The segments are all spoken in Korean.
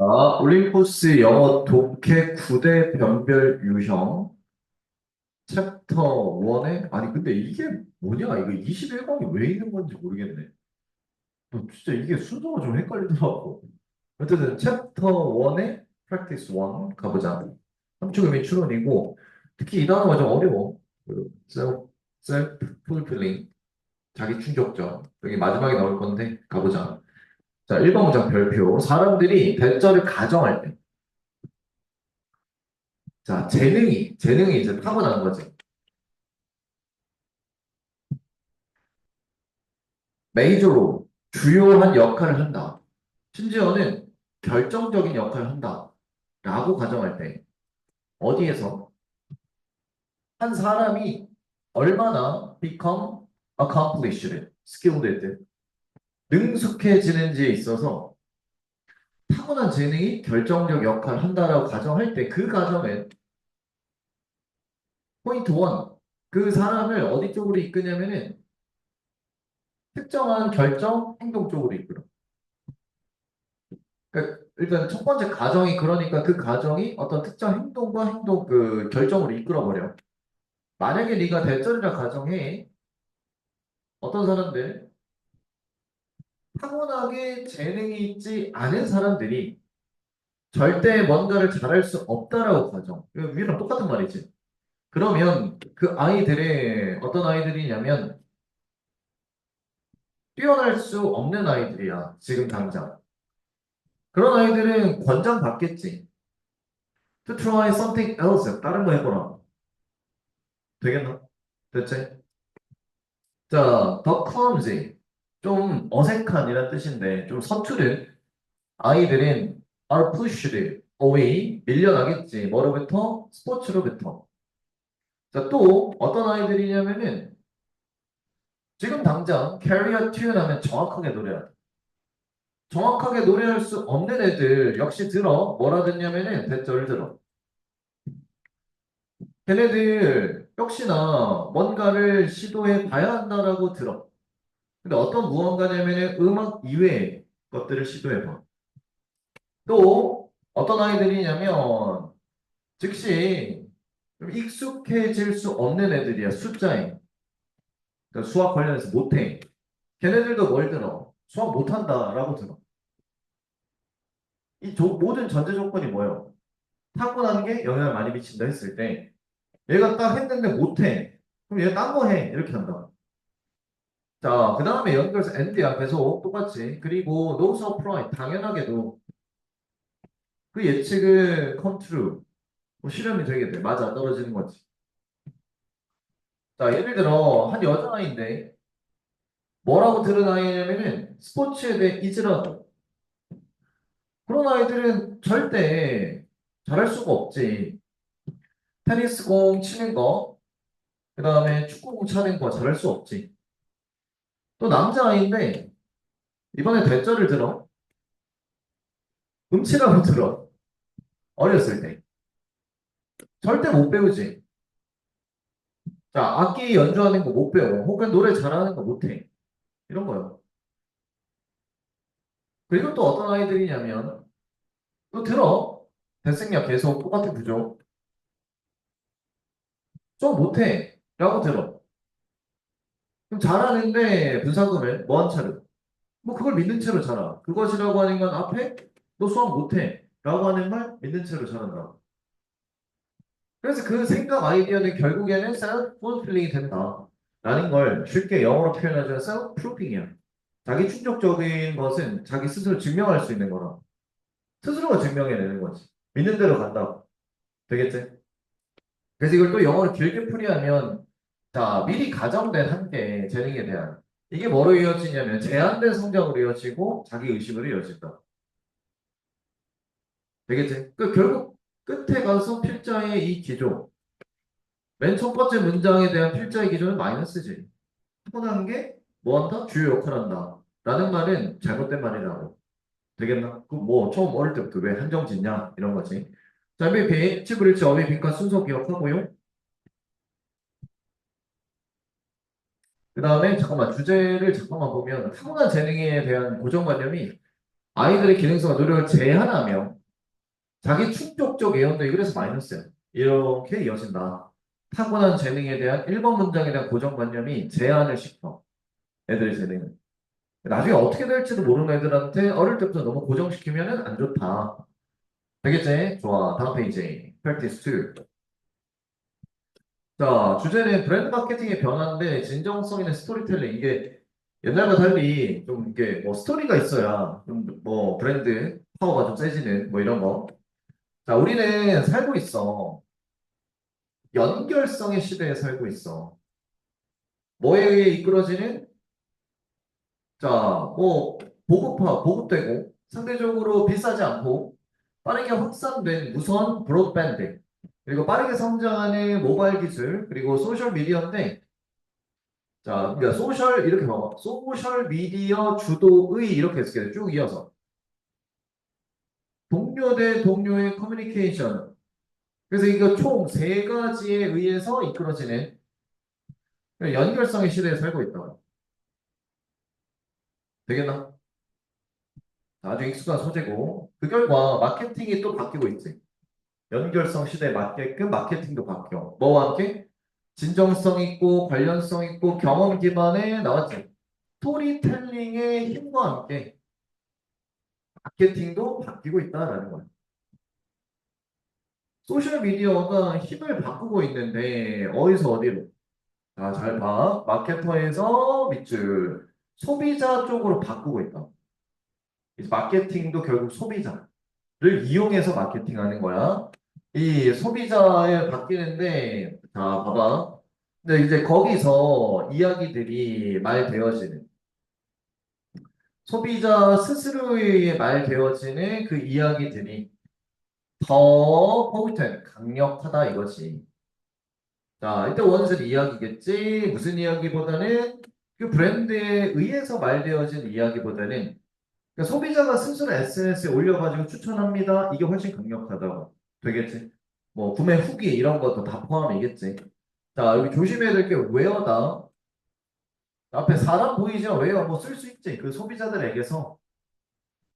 올림포스 영어 독해 9대 변별 유형 챕터 1에 아니 근데 이게 뭐냐? 이거 21강이 왜 있는 건지 모르겠네. 진짜 이게 순서가 좀 헷갈리더라고. 어쨌든 챕터 1에 practice 1 가보자. 함축음이 추론이고 특히 이 단어가 좀 어려워. self-fulfilling 자기 충족적 여기 마지막에 나올 건데 가보자. 자, 1번 문장 별표. 사람들이 대절을 가정할 때. 자, 재능이 이제 타고나는 거지. 메이저로 주요한 역할을 한다. 심지어는 결정적인 역할을 한다. 라고 가정할 때, 어디에서 한 사람이 얼마나 become accomplished, skilled, 능숙해지는지에 있어서 타고난 재능이 결정적 역할을 한다라고 가정할 때 그 가정은 포인트 1, 그 사람을 어디 쪽으로 이끄냐면은 특정한 결정, 행동 쪽으로 이끌어. 그러니까 일단 첫 번째 가정이 그러니까 그 가정이 어떤 특정 행동과 행동 그 결정으로 이끌어 버려. 만약에 네가 대절이라 가정해 어떤 사람들 타고나게 재능이 있지 않은 사람들이 절대 뭔가를 잘할 수 없다라고 가정. 이거 위랑 똑같은 말이지. 그러면 그 아이들의 어떤 아이들이냐면 뛰어날 수 없는 아이들이야. 지금 당장. 그런 아이들은 권장 받겠지. To try something else. 다른 거 해보라. 되겠나? 대체? 자, 더 clumsy. 좀 어색한이란 뜻인데, 좀 서투른 아이들은 are pushed away. 밀려나겠지. 뭐로부터? 스포츠로부터. 자, 또 어떤 아이들이냐면은, 지금 당장 carry a tune 하면 정확하게 노래해야 돼. 정확하게 노래할 수 없는 애들 역시 들어. 뭐라 듣냐면은, 대절을 들어. 걔네들 역시나 뭔가를 시도해 봐야 한다라고 들어. 근데 어떤 무언가냐면은 음악 이외의 것들을 시도해 봐. 또 어떤 아이들이냐면 즉시 좀 익숙해질 수 없는 애들이야. 숫자에. 그러니까 수학 관련해서 못해. 걔네들도 뭘 들어? 수학 못한다라고 들어. 모든 전제 조건이 뭐예요? 타고나는 게 영향을 많이 미친다 했을 때 얘가 딱 했는데 못해. 그럼 얘 딴 거 해. 이렇게 한다. 자, 그 다음에 연결해서 and야 계속 똑같이. 그리고 no surprise. 당연하게도 그 예측은 come true. 뭐 실현이 되게 돼. 맞아. 떨어지는 거지. 자, 예를 들어 한 여자아이인데 뭐라고 들은 아이냐면은 스포츠에 대해 이질하다. 그런 아이들은 절대 잘할 수가 없지. 테니스 공 치는 거, 그 다음에 축구공 차는 거 잘할 수 없지. 또 남자아이인데 이번에 대절을 들어. 음치라고 들어. 어렸을 때. 절대 못 배우지. 자, 악기 연주하는 거 못 배워. 혹은 노래 잘하는 거 못 해. 이런 거요. 그리고 또 어떤 아이들이냐면 또 들어. 대생력 계속 똑같은 구조. 좀 못해. 라고 들어. 그럼 잘하는데 분사금을 뭐한 차례? 뭐 그걸 믿는 채로 잘하. 그것이라고 하는 건 앞에 너 수학 못해. 라고 하는 말 믿는 채로 잘한다. 그래서 그 생각 아이디어는 결국에는 self-fulfilling이 된다. 라는 걸 쉽게 영어로 표현하자면 self-proofing이야. 자기 충족적인 것은 자기 스스로 증명할 수 있는 거라. 스스로가 증명해내는 거지. 믿는 대로 간다고. 되겠지? 그래서 이걸 또 영어로 길게 풀이하면 자, 미리 가정된 한계, 재능에 대한 이게 뭐로 이어지냐면 제한된 성장으로 이어지고 자기 의식으로 이어진다. 되겠지? 그 결국 끝에 가서 필자의 이 기조, 맨 첫 번째 문장에 대한 필자의 기조는 마이너스지. 타고난 게 뭐한다? 주요 역할한다. 라는 말은 잘못된 말이라고. 되겠나? 그 뭐 처음 어릴 때부터 왜 한정 짓냐? 이런 거지. 자, MVP, 치브릴지 어휘 빈칸 순서 기억하고요. 그 다음에 잠깐만 주제를 잠깐만 보면 타고난 재능에 대한 고정관념이 아이들의 기능성과 노력을 제한하며 자기 충족적 예언도 그래서 마이너스야. 이렇게 이어진다. 타고난 재능에 대한 1번 문장에 대한 고정관념이 제한을 시켜. 애들의 재능을. 나중에 어떻게 될지도 모르는 애들한테 어릴 때부터 너무 고정시키면 안 좋다. 되겠지? 좋아. 다음 페이지. Practice 2. 자, 주제는 브랜드 마케팅의 변화인데 진정성 있는 스토리텔링. 이게 옛날과 달리 좀 이게 뭐 스토리가 있어야 좀 뭐 브랜드 파워가 좀 세지는 뭐 이런 거. 자, 우리는 살고 있어. 연결성의 시대에 살고 있어. 뭐에 의해 이끌어지는? 자, 뭐 보급되고 상대적으로 비싸지 않고 빠르게 확산된 무선 브로드밴드 그리고 빠르게 성장하는 모바일 기술 그리고 소셜 미디어인데 자, 그러니까 소셜 이렇게 봐봐. 소셜 미디어 주도의 이렇게 해석해 쭉 이어서 동료 대 동료의 커뮤니케이션. 그래서 이거 총 세 가지에 의해서 이끌어지는 연결성의 시대에 살고 있다. 되겠나? 아주 익숙한 소재고 그 결과 마케팅이 또 바뀌고 있지. 연결성 시대에 맞게끔 마케팅도 바뀌어. 뭐와 함께? 진정성 있고 관련성 있고 경험 기반의 나왔지. 스토리텔링의 힘과 함께 마케팅도 바뀌고 있다라는 거야. 소셜미디어가 힘을 바꾸고 있는데 어디서 어디로? 자, 잘 봐. 마케터에서 밑줄 소비자 쪽으로 바꾸고 있다. 이제 마케팅도 결국 소비자를 이용해서 마케팅하는 거야. 이 소비자에 바뀌는데 자, 봐봐. 근데 이제 거기서 이야기들이 말되어지는 소비자 스스로의 말되어지는 그 이야기들이 더 포텐 강력하다 이거지. 자, 일단 원은 이야기겠지. 무슨 이야기보다는 그 브랜드에 의해서 말되어진 이야기보다는 그러니까 소비자가 스스로 SNS에 올려가지고 추천합니다. 이게 훨씬 강력하다고. 되겠지? 뭐 구매 후기 이런 것도 다 포함이겠지. 자, 여기 조심해야 될 게 웨어다. 앞에 사람 보이죠? 웨어 뭐 쓸 수 있지. 그 소비자들에게서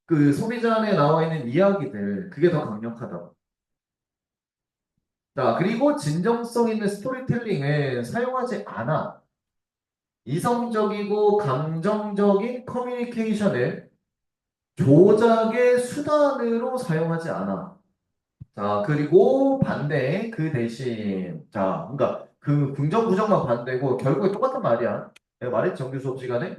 그 소비자 안에 나와 있는 이야기들 그게 더 강력하다. 자, 그리고 진정성 있는 스토리텔링은 사용하지 않아. 이성적이고 감정적인 커뮤니케이션을 조작의 수단으로 사용하지 않아. 자, 그리고 반대, 그 대신, 자, 그러니까 그 긍정, 부정만 반대고 결국에 똑같은 말이야. 내가 말했지, 정규 수업 시간에.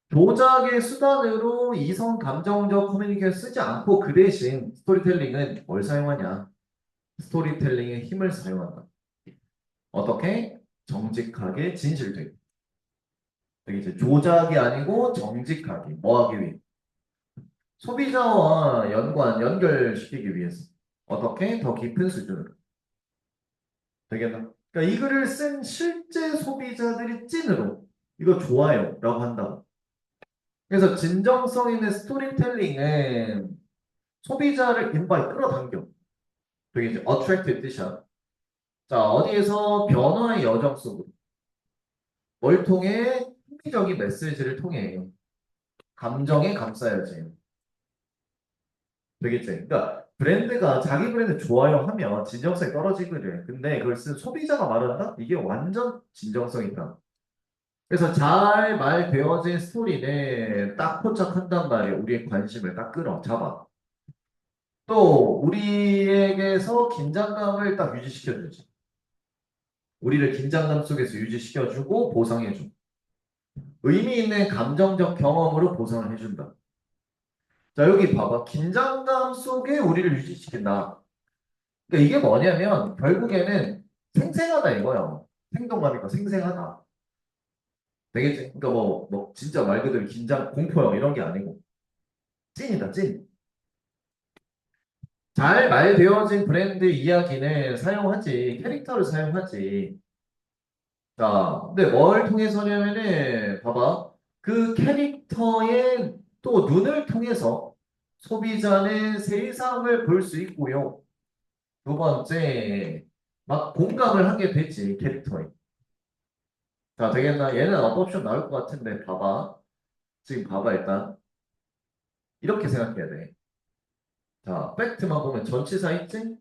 조작의 수단으로 이성 감정적 커뮤니케이션 쓰지 않고 그 대신 스토리텔링은 뭘 사용하냐? 스토리텔링의 힘을 사용한다. 어떻게? 정직하게 진실되게. 여기 이제 조작이 아니고 정직하게. 뭐 하기 위해? 소비자와 연결시키기 위해서. 어떻게? 더 깊은 수준으로. 되겠나? 그러니까 이 글을 쓴 실제 소비자들이 찐으로 이거 좋아요 라고 한다고. 그래서 진정성 있는 스토리텔링은 소비자를 인바이 끌어당겨. 되게 이제 attract의 뜻이야. 자, 어디에서 변화의 여정 속으로 뭘 통해 흥미적인 메시지를 통해 감정에 감싸야지. 되겠지. 그러니까 브랜드가 자기 브랜드 좋아요 하면 진정성이 떨어지거든. 근데 그걸 쓴 소비자가 말한다? 이게 완전 진정성 있다. 그래서 잘 말되어진 스토리는 딱 포착한단 말이에요. 우리의 관심을 딱 끌어 잡아. 또 우리에게서 긴장감을 딱 유지시켜주지. 우리를 긴장감 속에서 유지시켜주고 보상해줘. 의미 있는 감정적 경험으로 보상을 해준다. 자, 여기 봐봐. 긴장감 속에 우리를 유지시킨다. 그러니까 이게 뭐냐면 결국에는 생생하다 이거야. 생동감이니까 생생하다. 되겠지? 그러니까 뭐 진짜 말 그대로 긴장, 공포영 이런 게 아니고 찐이다, 찐. 잘 말되어진 브랜드 이야기는 사용하지, 캐릭터를 사용하지. 자, 근데 뭘 통해서냐면은, 봐봐. 그 캐릭터의 또 눈을 통해서 소비자는 세상을 볼 수 있고요. 두 번째, 막 공감을 하게 되지, 캐릭터에. 자, 되겠나? 얘는 어법션 나올 것 같은데, 봐봐. 지금 봐봐, 일단. 이렇게 생각해야 돼. 자, 팩트만 보면 전치사 있지?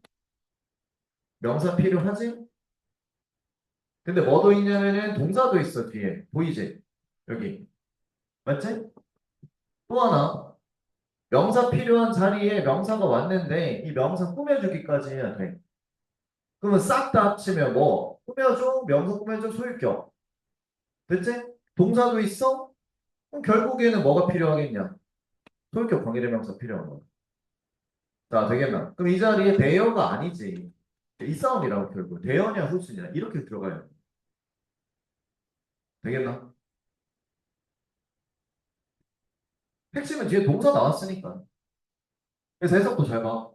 명사 필요하지? 근데 뭐도 있냐면은 동사도 있어, 뒤에. 보이지? 여기. 맞지? 또 하나. 명사 필요한 자리에 명사가 왔는데 이 명사 꾸며주기까지 해야 돼. 그러면 싹 다 합치면 뭐? 꾸며줘, 명사 꾸며줘, 소유격. 됐지? 동사도 있어? 그럼 결국에는 뭐가 필요하겠냐? 소유격 관계대명사 필요한 거야. 자, 되겠나? 그럼 이 자리에 대여가 아니지. 이 싸움이라고 결국. 대여냐 후순이냐 이렇게 들어가요. 되겠나? 핵심은 뒤에 동사 나왔으니까. 그래서 해석도 잘 봐.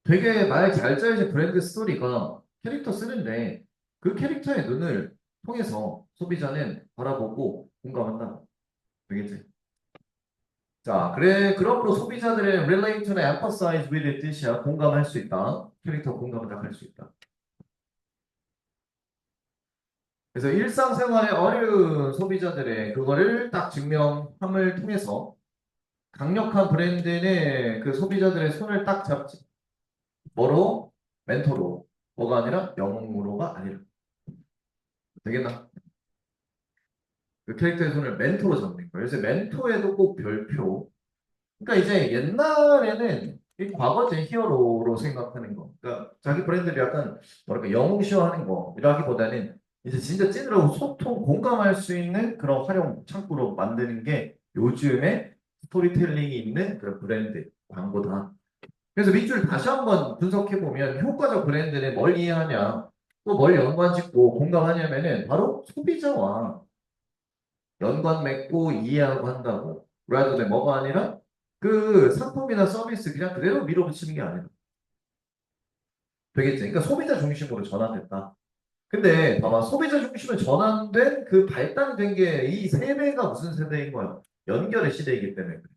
되게 말 잘 짜여진 브랜드 스토리가 캐릭터 쓰는데 그 캐릭터의 눈을 통해서 소비자는 바라보고 공감한다. 되겠지? 자, 그래, 그러므로 소비자들의 relate to empathize with의 뜻이야. 공감할 수 있다. 캐릭터 공감을 딱 할 수 있다. 그래서 일상생활에 어려운 소비자들의 그거를 딱 증명함을 통해서 강력한 브랜드는 그 소비자들의 손을 딱 잡지. 뭐로? 멘토로. 뭐가 아니라 영웅으로가 아니라. 되겠나? 그 캐릭터의 손을 멘토로 잡는 거예요. 그래서 멘토에도 꼭 별표. 그러니까 이제 옛날에는 이 과거제 히어로로 생각하는 거. 그러니까 자기 브랜드를 약간 뭐랄까 영웅시화하는 거라기보다는 이제 진짜 찐으로 소통, 공감할 수 있는 그런 활용 창구로 만드는 게 요즘에 스토리텔링이 있는 그런 브랜드 광고다. 그래서 밑줄 다시 한번 분석해 보면 효과적 브랜드는 뭘 이해하냐, 또 뭘 연관짓고 공감하냐면은 바로 소비자와 연관 맺고 이해하고 한다고. rather than 뭐가 아니라 그 상품이나 서비스 그냥 그대로 밀어붙이는 게 아니라 되겠지. 그러니까 소비자 중심으로 전환됐다. 근데 봐봐, 소비자 중심으로 전환된 그 발달된 게 이 세대가 무슨 세대인 거야? 연결의 시대이기 때문에 그래.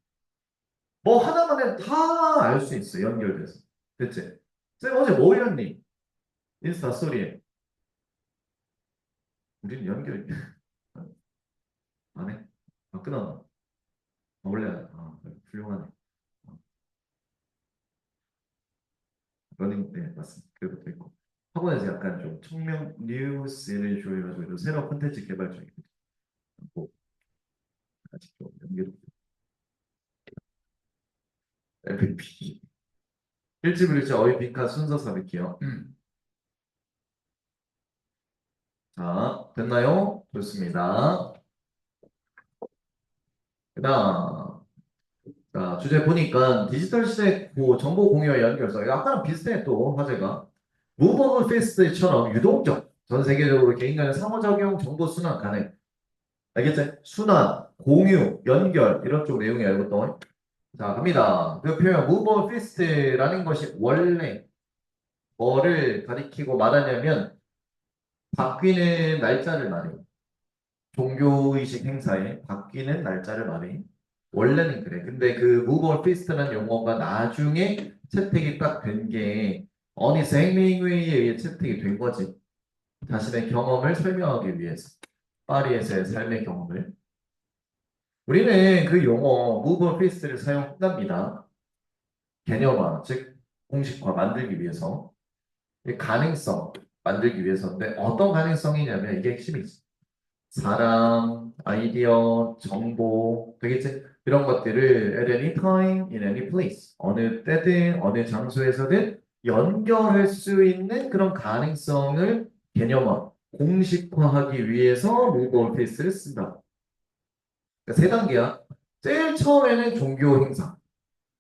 뭐 하나만 해도 다 알 수 있어. 연결돼서. 그치? 쌤 어제 뭐 올렸니? 인스타 스토리에. 우리는 연결 안 해? 아, 끊었나? 아, 원래 그래. 훌륭하네. 어, 러닝 네 맞습니다. 그것도 있고 학원에서 약간 좀 청명 뉴스를 조여가지고 새로운 콘텐츠 개발 중이고 아직 좀 연결 MVP 일지불일지 어휘 빈칸 순서 sab을게요. 자 됐나요? 좋습니다. 그다음 자 주제 보니까 디지털 시대 정보 공유와 연결성 아까랑 비슷해 또 화제가 무버블 페스트처럼 유동적 전 세계적으로 개인 간의 상호작용 정보 순환 가능 알겠지? 순환, 공유, 연결 이런 쪽 내용이 알겠다. 자, 갑니다. 그 표현 move feast라는 것이 원래 뭐를 가리키고 말하냐면 바뀌는 날짜를 말해요. 종교의식 행사에 바뀌는 날짜를 말해. 원래는 그래. 근데 그 move feast라는 용어가 나중에 채택이 딱 된 게 어니 생명회의에 의해 채택이 된 거지. 자신의 경험을 설명하기 위해서. 파리에서의 삶의 경험을. 우리는 그 용어 move feast를 사용한답니다. 개념화, 즉 공식화 만들기 위해서 이 가능성 만들기 위해서인데 어떤 가능성이냐면 이게 핵심이지. 사람, 아이디어, 정보 되겠지? 이런 것들을 at any time, in any place 어느 때든 어느 장소에서든 연결할 수 있는 그런 가능성을 개념화, 공식화하기 위해서 모바일 페이스를 쓴다. 그러니까 세 단계야. 제일 처음에는 종교 행사.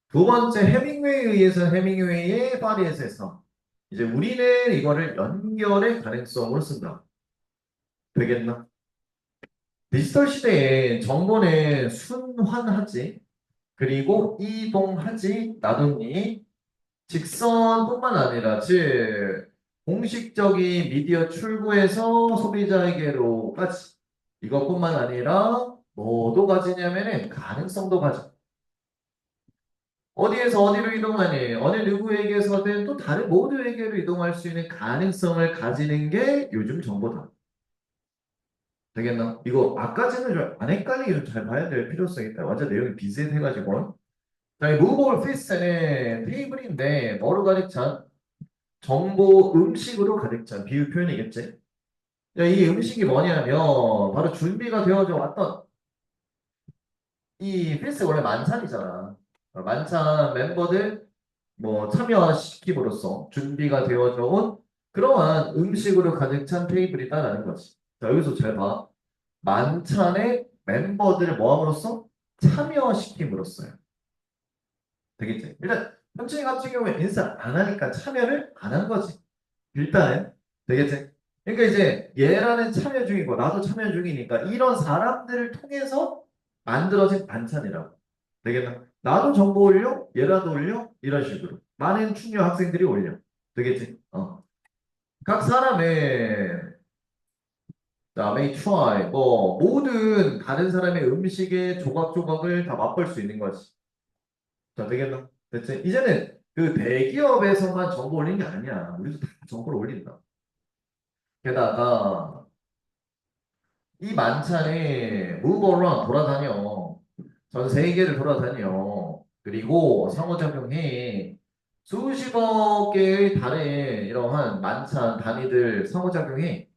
두 번째 해밍웨이에 의해서 해밍웨이의 파리에서 했어. 이제 우리는 이거를 연결의 가능성으로 쓴다. 되겠나? 디지털 시대에 정보는 순환하지, 그리고 이동하지, 나누니, 직선뿐만 아니라, 즉, 공식적인 미디어 출구에서 소비자에게로까지, 이것뿐만 아니라, 뭐도 가지냐면은 가능성도 가져. 어디에서 어디로 이동하니, 어느 누구에게서든 또 다른 모두에게로 이동할 수 있는 가능성을 가지는 게 요즘 정보다. 되겠나? 이거 아까지는 좀 안 헷갈리게 좀 잘 봐야 될 필요성이 있다. 완전 내용이 비슷해가지고. 자, 이 movable feast는 테이블인데 뭐로 가득 찬? 정보 음식으로 가득 찬 비유 표현이겠지? 야, 이 음식이 뭐냐면 바로 준비가 되어져 왔던 이 필스 원래 만찬이잖아. 만찬 멤버들 뭐 참여시킴으로써 준비가 되어져 온 그러한 음식으로 가득 찬 테이블이다라는 거지. 자, 여기서 잘 봐. 만찬에 멤버들을 모함으로써 참여시킴으로써요. 되겠지? 일단 현진이 같은 경우에 인사 안 하니까 참여를 안 한 거지. 일단은 되겠지? 그러니까 이제 얘라는 참여 중이고 나도 참여 중이니까 이런 사람들을 통해서 만들어진 반찬이라고. 되겠나? 나도 정보 올려, 얘라도 올려, 이런 식으로. 많은 충녀 학생들이 올려. 되겠지? 각 사람의 자, may try 뭐 모든 다른 사람의 음식의 조각조각을 다 맛볼 수 있는 거지. 자, 되겠나? 됐지? 이제는 그 대기업에서만 정보 올리는 게 아니야. 우리도 다 정보를 올린다. 게다가 이 만찬에 무버런 돌아다녀. 전 세계를 돌아다녀. 그리고 상호작용해. 수십억 개의 다른 이러한 만찬 단위들 상호작용해.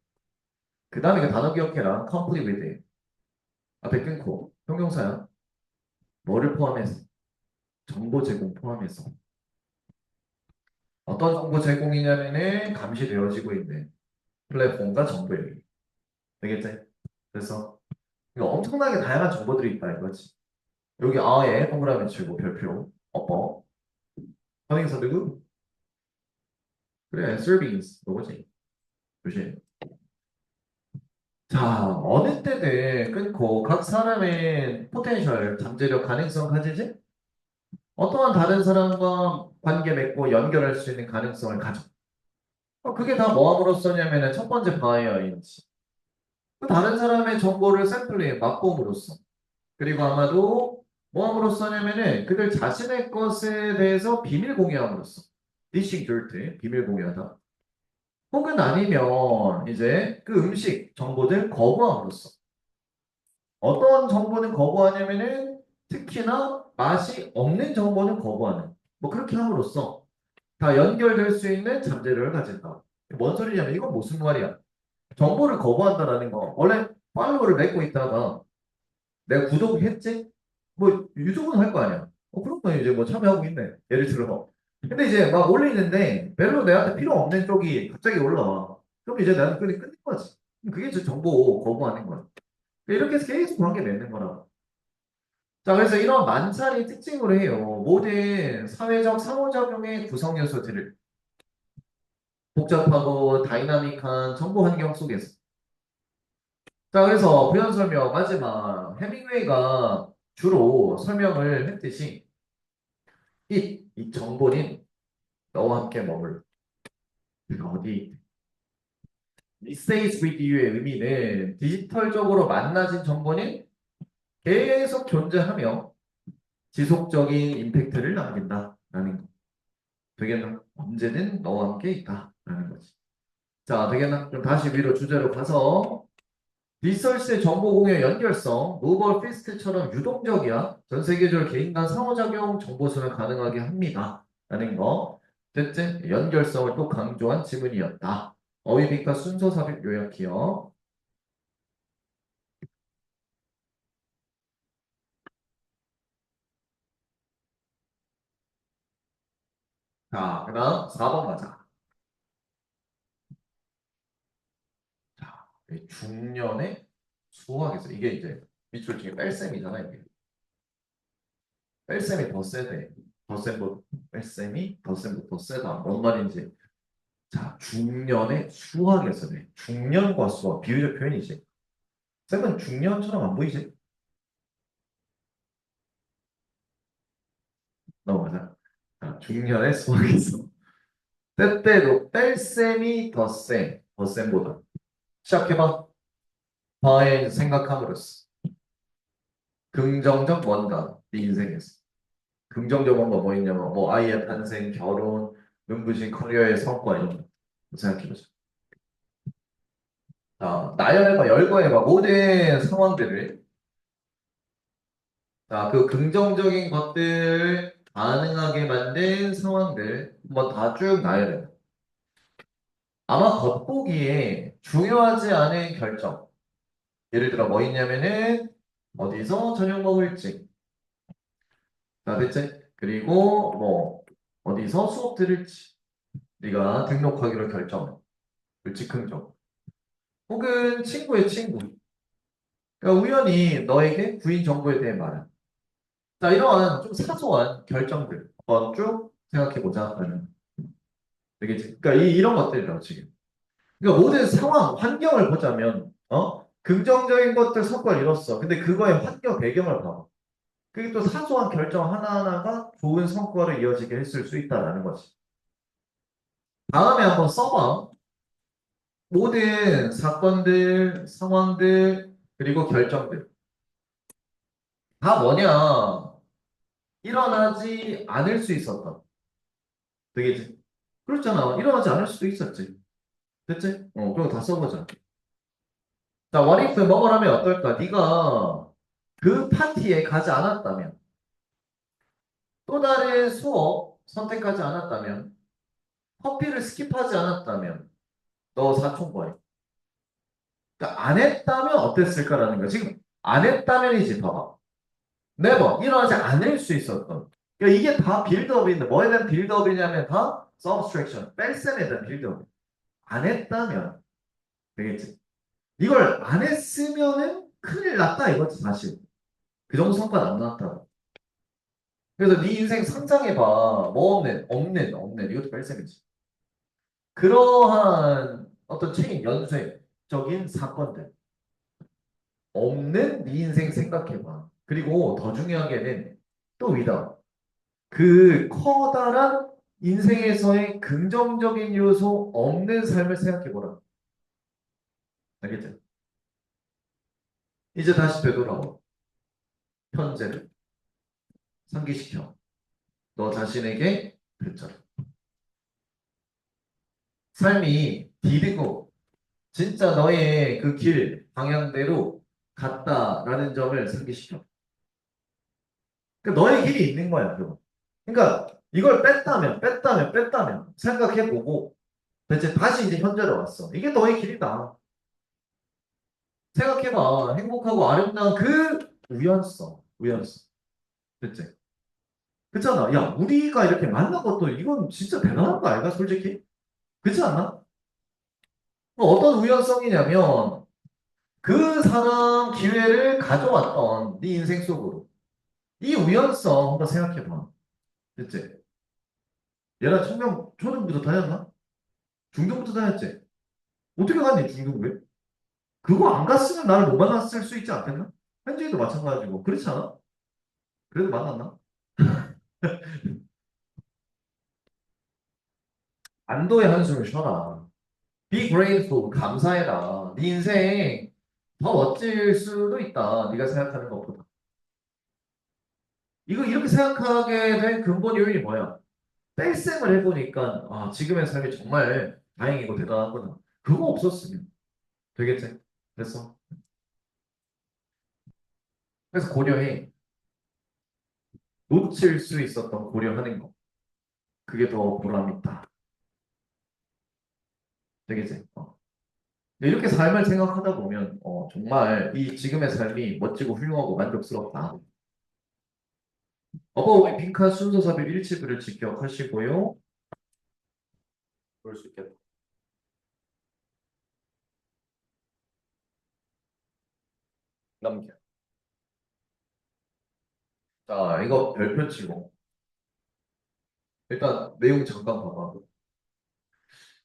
그 다음에 그 단어 기억해라. complete with. 앞에 끊고. 형용사야. 뭐를 포함해서? 정보 제공 포함해서. 어떤 정보 제공이냐면은 감시되어지고 있는 플랫폼과 정보예요. 되겠지? 그래서 이거 엄청나게 다양한 정보들이 있다 이거지. 여기 아예 동그라미 치고 별표 어퍼 선행사 누구? 그래 servings 너거지 조심. 자 어느 때든 끊고 각 사람의 포텐셜 잠재력 가능성 가지지 어떠한 다른 사람과 관계 맺고 연결할 수 있는 가능성을 가져. 그게 다 뭐함으로써냐면은 첫 번째 바이어인지 그 다른 사람의 정보를 샘플링 맛봄으로써 그리고 아마도 뭐함으로써냐면은 그들 자신의 것에 대해서 비밀 공유함으로써 디싱 디rt 비밀 공유하다 혹은 아니면 이제 그 음식 정보들 거부함으로써 어떤 정보는 거부하냐면은 특히나 맛이 없는 정보는 거부하는 뭐 그렇게 함으로써 다 연결될 수 있는 잠재력을 가진다. 뭔 소리냐면 이건 무슨 말이야? 정보를 거부한다라는 거 원래 팔로워를 맺고 있다가 내가 구독했지? 뭐 유튜브는 할 거 아니야. 그런 거 이제 뭐 참여하고 있네. 예를 들어. 근데 이제 막 올리는데 별로 내한테 필요 없는 쪽이 갑자기 올라와. 그럼 이제 나는 그게 끝낸 거지. 그게 저 정보 거부하는 거야. 이렇게 해서 계속 관계 맺는 거라. 자, 그래서 이런 만찬이 특징으로 해요. 모든 사회적 상호작용의 구성 요소들을 복잡하고 다이나믹한 정보 환경 속에서. 자, 그래서 부연 설명 마지막 해밍웨이가 주로 설명을 했듯이 이 정보는 너와 함께 머물. 그가 어디? It stays with you의 의미는 디지털적으로 만나진 정보는 계속 존재하며 지속적인 임팩트를 남긴다라는 거. 되겠나? 언제든 너와 함께 있다라는 거지. 자, 되겠나? 그럼 다시 위로 주제로 가서 디지털 정보 공유의 연결성, 무버 피스트처럼 유동적이야. 전 세계적으로 개인 간 상호작용 정보순을 가능하게 합니다. 라는 거. 됐지? 연결성을 또 강조한 지문이었다. 어휘비과 순서 삽입 요약해요. 자, 그 다음 4번 가자. 자, 이 중년의 수학에서 이게 이제 밑줄 중에 뺄셈이잖아, 이게. 뺄셈이 더 세대. 덧셈보 뺄셈이 덧셈보 더 세다. 뭔 말인지. 자, 중년의 수학에서는 중년과 수학 비유적 표현이지. 쌤은 중년처럼 안 보이지? 넘어가자. 자, 중년의 수학에서 때때로 뺄셈이 덧셈보다. 시작해봐. 바에 생각함으로써 긍정적 뭔가 네 인생에서 긍정적 뭔가 뭐 있냐면 뭐 아이의 탄생, 결혼, 눈부신 커리어의 성과 이런 거 생각해보자. 자, 나열해봐, 열거해봐. 모든 상황들을. 자, 그 긍정적인 것들 가능하게 만든 상황들 한번 다 쭉 나열해봐. 아마 겉보기에 중요하지 않은 결정. 예를 들어 뭐 있냐면은 어디서 저녁 먹을지. 자, 됐지? 그리고 뭐 어디서 수업 들을지. 네가 등록하기로 결정해. 그 즉흥적. 혹은 친구의 친구. 그러니까 우연히 너에게 구인 정보에 대해 말해. 자, 이러한 좀 사소한 결정들 한번 쭉 생각해보자. 그러면 되겠지? 그러니까 이런 것들이라고 지금. 그러니까 모든 상황, 환경을 보자면, 긍정적인 것들 성과를 이뤘어. 근데 그거의 환경 배경을 봐봐. 그게 또 사소한 결정 하나하나가 좋은 성과로 이어지게 했을 수 있다라는 거지. 다음에 한번 써봐. 모든 사건들, 상황들, 그리고 결정들. 다 뭐냐? 일어나지 않을 수 있었던. 되겠지? 그렇잖아. 일어나지 않을 수도 있었지. 됐지? 그럼 다 써보자. 자, what if 뭐뭐라면 어떨까? 네가 그 파티에 가지 않았다면, 또 다른 수업 선택하지 않았다면, 커피를 스킵하지 않았다면, 너 사촌 뭐해? 그러니까 안 했다면 어땠을까라는 거야. 지금 안 했다면이지, 봐봐. 네버, 일어나지 않을 수 있었던. 그러니까 이게 다 빌드업인데, 뭐에 대한 빌드업이냐면 다 subtraction, 뺄셈에 대한 빌드업. 안 했다면, 되겠지? 이걸 안 했으면은 큰일 났다 이거지, 사실. 그 정도 성과는 안 나왔다. 그래서 네 인생 상상해봐. 뭐 없는. 이것도 뺄셈이지. 그러한 어떤 책임 연쇄적인 사건들. 없는 네 인생 생각해봐. 그리고 더 중요하게는 또 위다. 그 커다란 인생에서의 긍정적인 요소 없는 삶을 생각해보라. 알겠지? 이제 다시 되돌아와. 현재를 상기시켜. 너 자신에게 펼쳐라. 삶이 디디고 진짜 너의 그 길, 방향대로 갔다라는 점을 상기시켜. 그러니까 너의 길이 있는 거야, 그거. 그러니까 이걸 뺐다면 생각해보고 대체 다시 이제 현재로 왔어. 이게 너의 길이다. 생각해봐. 행복하고 아름다운 그 우연성. 됐지? 그렇잖아. 야, 우리가 이렇게 만난 것도 이건 진짜 대단한 거 아닌가, 솔직히? 그렇지 않나? 어떤 우연성이냐면 그 사람 기회를 가져왔던 네 인생 속으로. 이 우연성 한번 생각해봐. 됐지? 얘랑 청명 초등부터 다녔나? 중등부터 다녔지? 어떻게 갔니, 중등부에? 그거 안 갔으면 나를 못 만났을 수 있지 않겠나? 현진이도 마찬가지고. 그렇지 않아? 그래도 만났나? 안도의 한숨을 쉬어라. Be grateful. 감사해라. 네 인생 더 멋질 수도 있다. 네가 생각하는 것보다. 이거 이렇게 생각하게 된 근본 요인이 뭐야? 뺄셈을 해보니까 지금의 삶이 정말 다행이고 대단하구나. 그거 없었으면 되겠지? 됐어. 그래서 고려해. 놓칠 수 있었던 고려하는 거. 그게 더 보람있다. 되겠지? 이렇게 삶을 생각하다 보면 정말 이 지금의 삶이 멋지고 훌륭하고 만족스럽다. 어버이 빈칸 순서 삽입 일치부를 직격하시고요. 볼 수 있겠다. 넘겨. 자, 이거 별표 치고. 일단 내용 잠깐 봐봐.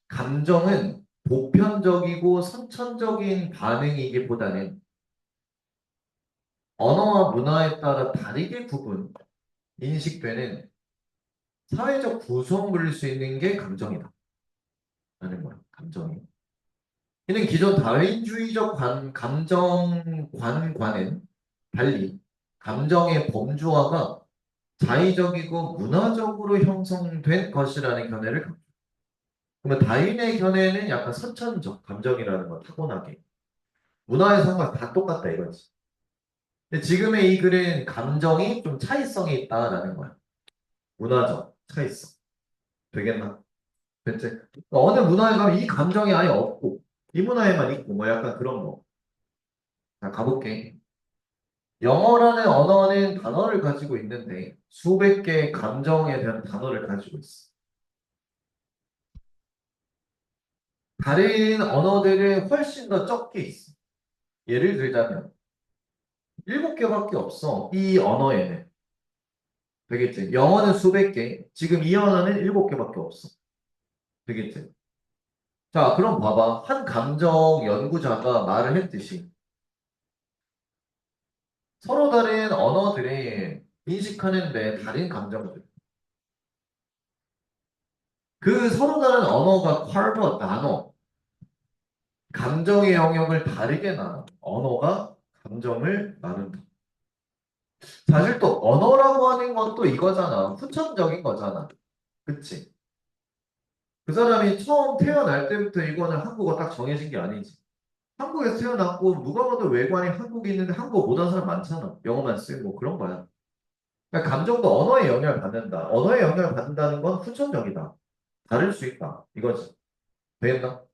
감정은 보편적이고 선천적인 반응이기보다는 언어와 문화에 따라 다르게 인식되는 사회적 구성물일 수 있는 게 감정이다. 라는 거야, 감정이. 이는 기존 다윈주의적 감정관과는 달리 감정의 범주화가 자의적이고 문화적으로 형성된 것이라는 견해를 갖고. 그러면 다윈의 견해는 약간 선천적 감정이라는 거 타고나게. 문화에서 한 건 다 똑같다 이거지. 근데 지금의 이 글은 감정이 좀 차이성이 있다라는 거야. 문화적 차이성. 되겠나? 됐지? 어느 문화에 가면 이 감정이 아예 없고, 이 문화에만 있고, 뭐 약간 그런 거. 자, 가볼게. 영어라는 언어는 단어를 가지고 있는데, 수백 개의 감정에 대한 단어를 가지고 있어. 다른 언어들은 훨씬 더 적게 있어. 예를 들자면, 일곱 개밖에 없어. 이 언어에는. 되겠지? 영어는 수백 개, 지금 이 언어는 일곱 개밖에 없어. 되겠지? 자, 그럼 봐봐. 한 감정 연구자가 말을 했듯이 서로 다른 언어들이 인식하는데 다른 감정들. 그 서로 다른 언어가 컬버, 나눠, 감정의 영역을 다르게 나눠. 언어가 감정을 나눈다. 사실 또 언어라고 하는 것도 이거잖아. 후천적인 거잖아. 그치? 그 사람이 처음 태어날 때부터 이거는 한국어 딱 정해진 게 아니지. 한국에서 태어났고 누가 봐도 외관이 한국에 있는데 한국어 못하는 사람 많잖아. 영어만 쓰고 그런 거야. 그러니까 감정도 언어에 영향을 받는다. 언어에 영향을 받는다는 건 후천적이다. 다를 수 있다. 이거지. 되겠나?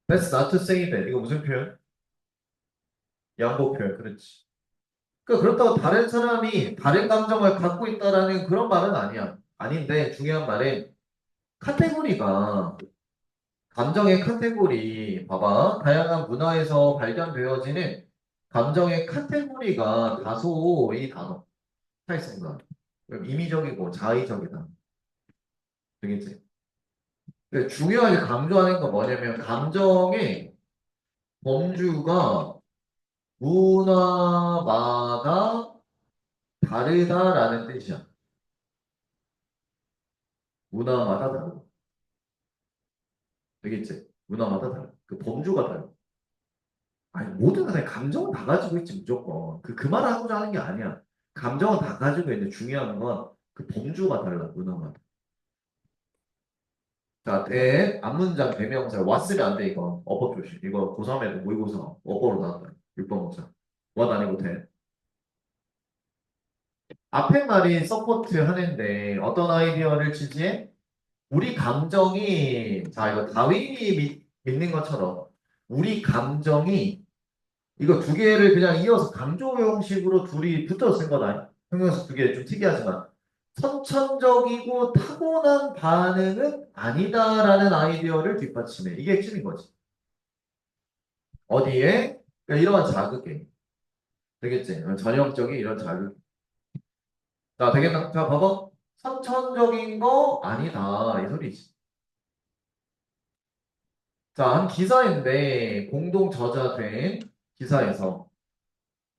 That's not to say that. 이거 무슨 표현? 양보 표현. 그렇지. 그러니까 그렇다고 다른 사람이 다른 감정을 갖고 있다라는 그런 말은 아니야. 아닌데 중요한 말은 카테고리가 감정의 카테고리 봐봐. 다양한 문화에서 발견되어지는 감정의 카테고리가 다소 이 단어 차이성다. 임의적이고 자의적이다. 되겠지? 근데 중요하게 강조하는 건 뭐냐면 감정의 범주가 문화마다 다르다라는 뜻이야. 문화마다 다르다. 되겠지? 문화마다 다르다. 그 범주가 다르다. 아니, 모든 다 감정은 다 가지고 있지, 무조건. 그 말을 하고자 하는 게 아니야. 감정은 다 가지고 있는데 중요한 건 그 범주가 달라, 문화마다. 자, 앞문장 대명사. 왔으면 안 돼, 이거. 어법 조심. 이거 고3에도 모의고사 어법으로 나왔다. 6번 문장. what 아니고 대. 앞에 말이 서포트 하는데 어떤 아이디어를 지지해? 우리 감정이, 자, 이거 다윈이 믿는 것처럼 우리 감정이 이거 두 개를 그냥 이어서 강조 형식으로 둘이 붙어 쓴 거다. 형용사 두 개 좀 특이하지만 선천적이고 타고난 반응은 아니다라는 아이디어를 뒷받침해. 이게 핵심인 거지. 어디에? 그러니까 이러한 자극에. 되겠지? 전형적인 이런 자극. 자, 되겠나? 자, 봐봐. 선천적인 거 아니다. 이 소리지. 자, 한 기사인데 공동 저자된 기사에서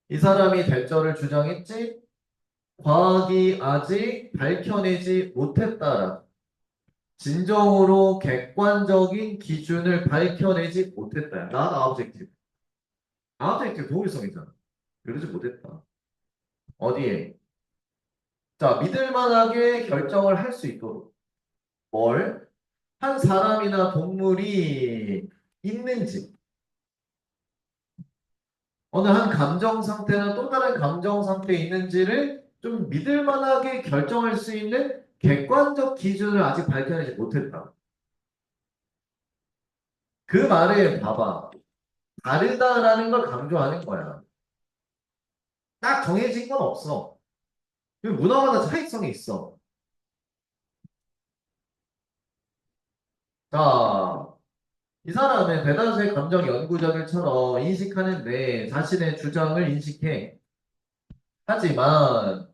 이 사람이 대절을 주장했지? 과학이 아직 밝혀내지 못했다라. 진정으로 객관적인 기준을 밝혀내지 못했다. 난 아브젝티브. 아브젝티브 동일성이잖아. 그러지 못했다. 어디에? 자, 믿을 만하게 결정을 할 수 있도록. 뭘? 한 사람이나 동물이 있는지, 어느 한 감정 상태나 또 다른 감정 상태에 있는지를 좀 믿을 만하게 결정할 수 있는 객관적 기준을 아직 밝혀내지 못했다. 그 말에 봐봐. 다르다라는 걸 강조하는 거야. 딱 정해진 건 없어. 그 문화마다 차이성이 있어. 자, 이 사람은 대다수의 감정 연구자들처럼 인식하는데 자신의 주장을 인식해. 하지만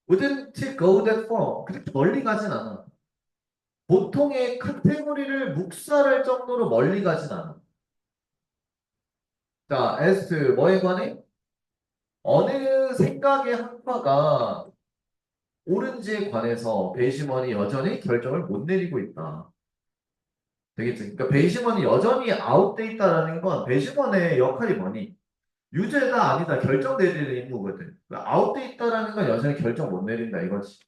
wouldn't go that far. 그렇게 멀리 가진 않아. 보통의 카테고리를 묵살할 정도로 멀리 가진 않아. 자, 에스트 뭐에 관해? 어느 생각의 한파가 옳은지에 관해서 배심원이 여전히 결정을 못 내리고 있다. 되겠지? 그러니까 배심원이 여전히 아웃돼 있다라는 건 배심원의 역할이 뭐니? 유죄다 아니다 결정 내리는 임무거든. 그러니까 아웃돼 있다라는 건 여전히 결정 못 내린다 이거지.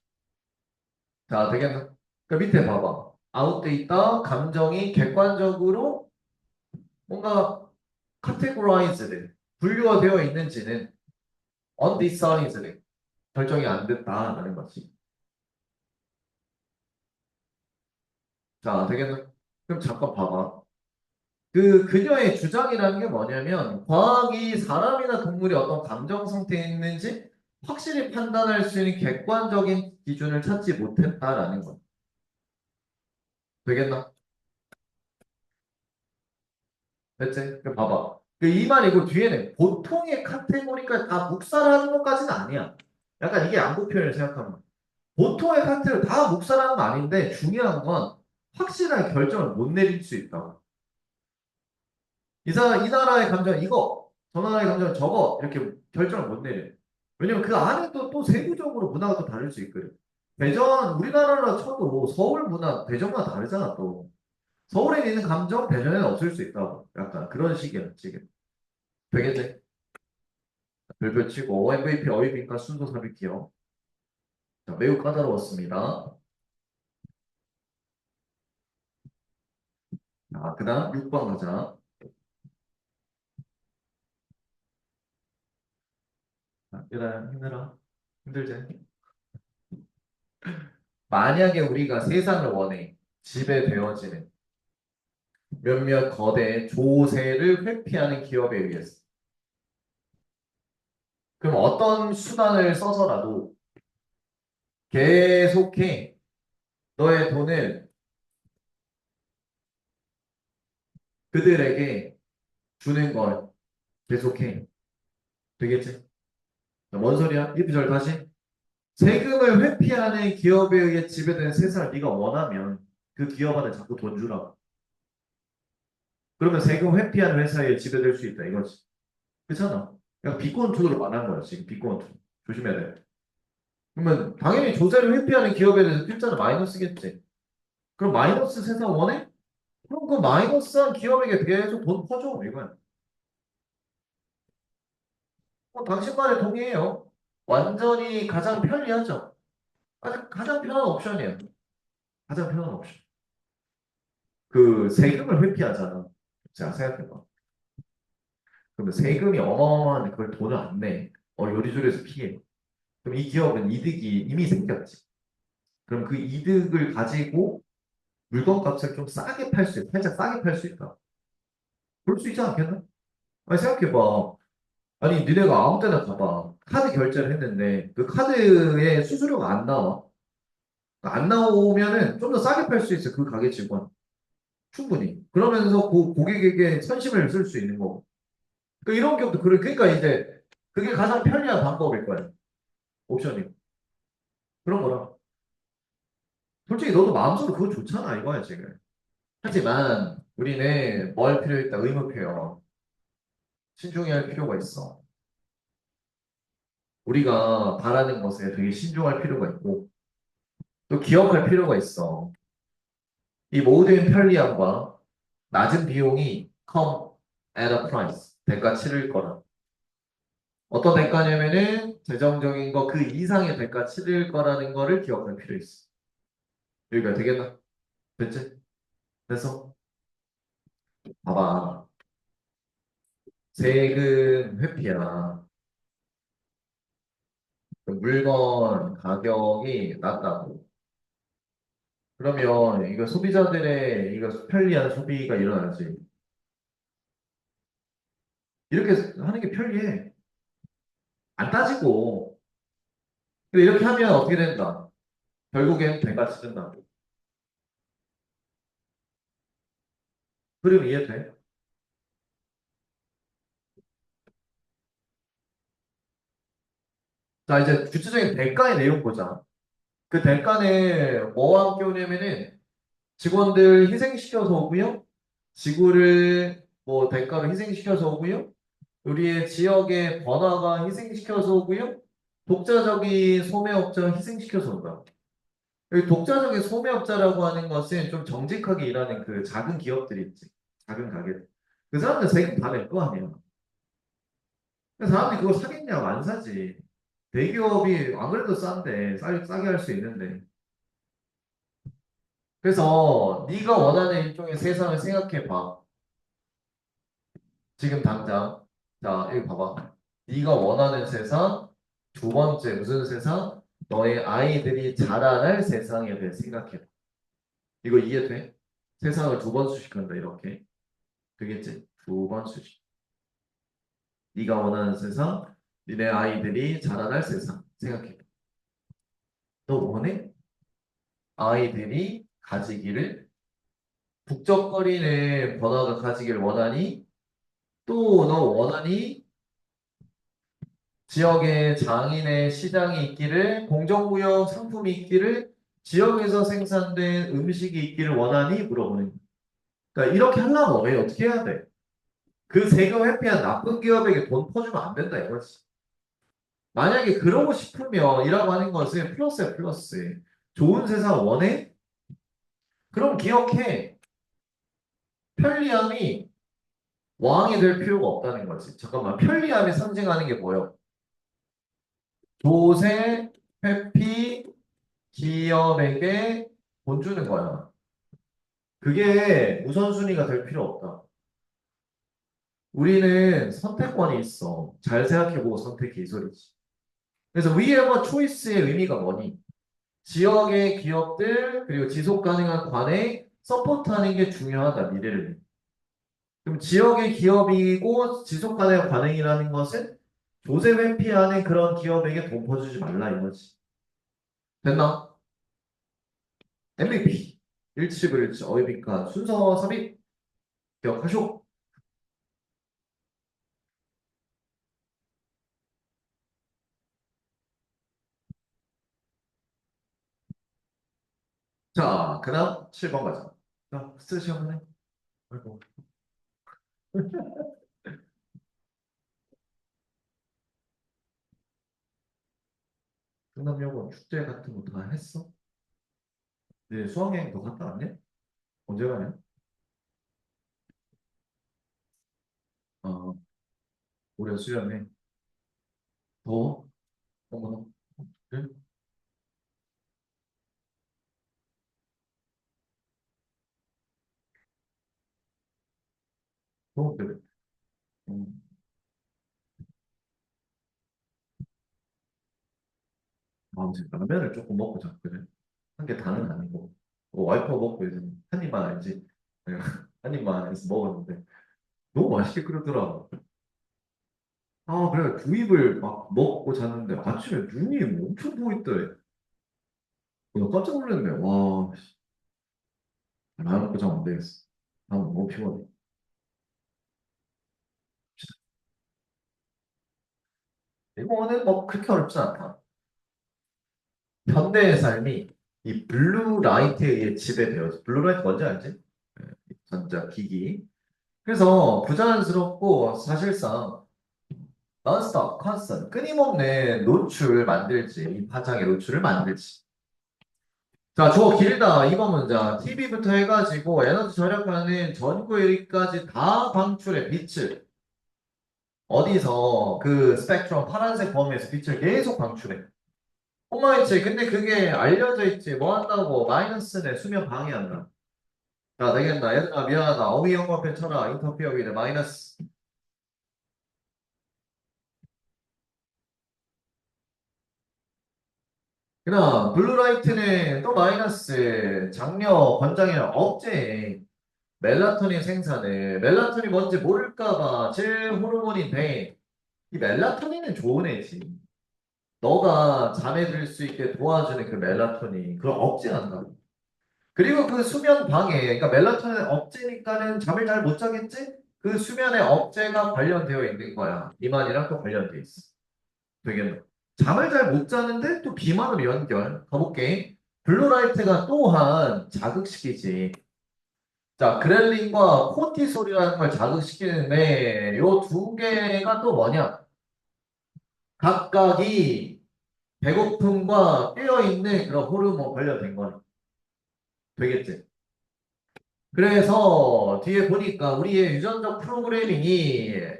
자, 되겠나? 그러니까 밑에 봐봐. 아웃돼 있다, 감정이 객관적으로 뭔가 categorized, 분류가 되어 있는지는 undecided, 결정이 안 됐다라는 거지. 자, 되겠네. 그럼 잠깐 봐봐. 그녀의 주장이라는 게 뭐냐면, 과학이 사람이나 동물이 어떤 감정 상태에 있는지 확실히 판단할 수 있는 객관적인 기준을 찾지 못했다라는 거야. 되겠나? 됐지? 그 봐봐. 이 말이고 뒤에는 보통의 카테고리까지 다 묵살하는 것까지는 아니야. 약간 이게 양보 표현을 생각하면. 보통의 카테고리 다 묵살하는 건 아닌데 중요한 건 확실한 결정을 못 내릴 수 있다. 이 나라의 감정은 이거, 저 나라의 감정은 저거 이렇게 결정을 못 내려. 왜냐면 그 안에 또 세부적으로 문화가 또 다를 수 있거든. 대전 우리나라로 쳐도 서울 문화, 대전 문화 다르잖아 또. 서울에 있는 감정 대전에는 없을 수 있다고. 약간 그런 식이야 지금. 되겠네. 별표 치고 MVP 어휘빈과 순서 삽입기요. 자, 매우 까다로웠습니다. 자, 그다음 6번 가자. 자, 얘들아 힘내라. 힘들지? 만약에 우리가 세상을 원해 지배되어지는 몇몇 거대 조세를 회피하는 기업에 의해서 그럼 어떤 수단을 써서라도 계속해 너의 돈을 그들에게 주는 걸 계속해. 되겠지? 자, 뭔 소리야? 1절 다시. 세금을 회피하는 기업에 의해 지배되는 세상을 네가 원하면 그 기업한테 자꾸 돈 주라고. 그러면 세금 회피하는 회사에 지배될 수 있다 이거지. 그렇잖아. 그냥 비권 투자를 말하는 거야 지금 비권 투자. 조심해야 돼. 그러면 당연히 조세를 회피하는 기업에 대해서 필자는 마이너스겠지. 그럼 마이너스 세상 원해? 그럼 그 마이너스한 기업에게 계속 돈 퍼줘 이거야. 당신 말에 동의해요. 완전히 가장 편리하죠. 가장 편한 옵션이에요. 가장 편한 옵션. 그 세금을 회피하잖아. 자 생각해봐. 그러면 세금이 어마어마한데 그걸 돈을 안 내. 요리조리해서 피해. 그럼 이 기업은 이득이 이미 생겼지. 그럼 그 이득을 가지고 물건값을 좀 싸게 팔 수 있다. 살짝 싸게 팔 수 있다. 그럴 수 있지 않겠나? 아니 생각해봐. 아니 니네가 아무 때나 가봐. 카드 결제를 했는데 그 카드에 수수료가 안 나와. 안 나오면은 좀 더 싸게 팔 수 있어. 그 가게 직원. 충분히. 그러면서 고객에게 선심을 쓸 수 있는 거고. 이런 경우도 그러니까 이제 그게 가장 편리한 방법일 거야. 옵션이. 그런 거라. 솔직히 너도 마음속으로 그거 좋잖아 이거야 지금. 하지만 우리는 뭐 할 필요 있다. 의무 표현. 신중히 할 필요가 있어. 우리가 바라는 것에 되게 신중할 필요가 있고 또 기억할 필요가 있어. 이 모든 편리함과 낮은 비용이 come at a price. 대가 치를 거라. 어떤 대가냐면은 재정적인 거 그 이상의 대가 치를 거라는 거를 기억할 필요 있어. 여기가 되겠나? 됐지? 그래서 봐봐. 세금 회피야. 그 물건 가격이 낮다고. 그러면 이거 소비자들의 이거 편리한 소비가 일어나지. 이렇게 하는 게 편리해. 안 따지고. 근데 이렇게 하면 어떻게 된다? 결국엔 배가 치른다. 그림 이해돼? 자, 이제 구체적인 대가의 내용 보자. 그 대가는 뭐와 함께 오냐면은 직원들 희생시켜서 오고요. 지구를 뭐 대가로 희생시켜서 오고요. 우리의 지역의 번화가 희생시켜서 오고요. 독자적인 소매업자 희생시켜서 온다. 여기 독자적인 소매업자라고 하는 것은 좀 정직하게 일하는 그 작은 기업들이 있지. 작은 가게들. 그 사람들 세금 다 낼 거 아니야. 그 사람들이 그거 사겠냐고 안 사지. 대기업이 안 그래도 싼데 싸게 할 수 있는데. 그래서 네가 원하는 일종의 세상을 생각해 봐. 지금 당장 자 여기 봐봐. 네가 원하는 세상 두 번째 무슨 세상? 너의 아이들이 자라날 세상에 대해 생각해. 이거 이해돼? 세상을 두 번 수식한다 이렇게 되겠지? 두 번 수식. 네가 원하는 세상, 니네 아이들이 자라날 세상 생각해. 너 원해? 아이들이 가지기를 북적거리는 번화가 가지기를 원하니? 또 너 원하니? 지역에 장인의 시장이 있기를, 공정무역 상품이 있기를, 지역에서 생산된 음식이 있기를 원하니? 물어보는 거야. 그러니까 이렇게 하려면 왜 어떻게 해야 돼? 그 세금 회피한 나쁜 기업에게 돈 퍼주면 안 된다 이거지. 만약에 그러고 싶으면 이라고 하는 것은 플러스야 플러스. 좋은 세상 원해? 그럼 기억해. 편리함이 왕이 될 필요가 없다는 거지. 잠깐만. 편리함이 상징하는 게 뭐예요? 조세, 회피, 기업에게 돈 주는 거야. 그게 우선순위가 될 필요 없다. 우리는 선택권이 있어. 잘 생각해보고 선택해 이 소리지. 그래서 we have a choice의 의미가 뭐니? 지역의 기업들 그리고 지속 가능한 관행 서포트하는 게 중요하다 미래를. 그럼 지역의 기업이고 지속 가능한 관행이라는 것은 조세 회피하는 그런 기업에게 돈 퍼주지 말라 이거지. 됐나? MVP 일치불일치 어휘비과 순서 삽입 기억하쇼. 자 그다음 7번 가자. 자 스트 시험하네. 아이고. 충남여고 축제 같은 거 다 했어? 네 수학여행 너 갔다 왔냐? 언제 가냐? 어 올해 수련회 더워? 어머나 그래? 더워 그래. 음. 아, 이제 라면을 조금 먹고 잤거든. 한 개 다는 아니고. 와이퍼 먹고 이제 한 입만 알지. 내가 한 입만 해서 먹었는데 너무 맛있게 끓였더라. 아, 그래 두 입을 막 먹고 잤는데 아침에 눈이 뭐 엄청 부어있더래. 나 깜짝 놀랐네. 와, 씨, 라면 먹고 자면 안 되겠어. 아, 너무 피곤해. 이거는 뭐 그렇게 어렵지 않다. 현대의 삶이 이 블루 라이트에 의해 지배되어서 블루 라이트 뭔지 알지? 네, 전자기기. 그래서 부자연스럽고 사실상 non-stop, constant, 끊임없는 노출을 만들지. 이 파장의 노출을 만들지. 자, 저 길다. 이번 문장. TV부터 해가지고 에너지 절약하는 전구유리까지 다 방출해. 빛을. 어디서 그 스펙트럼 파란색 범위에서 빛을 계속 방출해. 엄마 있지. 근데 그게 알려져 있지. 뭐 한다고? 마이너스네. 수면 방해한다. 자, 되겠나? 얘들아, 미안하다. 어휘 영어편 쳐라. 인터피어 위드 마이너스. 그다음 블루라이트는 또 마이너스 장려 권장이랑 억제 멜라토닌 생산을 멜라토닌 뭔지 모를까 봐 제일 호르몬인데 이 멜라토닌은 좋은 애지. 너가 잠에 들 수 있게 도와주는 그 멜라토닌 그걸 억제한다. 그리고 그 수면 방해 그러니까 멜라토닌 억제니까는 잠을 잘 못 자겠지? 그 수면의 억제가 관련되어 있는 거야. 비만이랑 또 관련돼 있어. 되겠네. 잠을 잘 못 자는데 또 비만으로 연결. 가볼게. 블루라이트가 또한 자극시키지. 자, 그렐린과 코티솔이라는 걸 자극시키는데 요 두 개가 또 뭐냐? 각각이 배고픔과 깨어있는 그런 호르몬 관련된 거네. 되겠지? 그래서 뒤에 보니까 우리의 유전적 프로그래밍이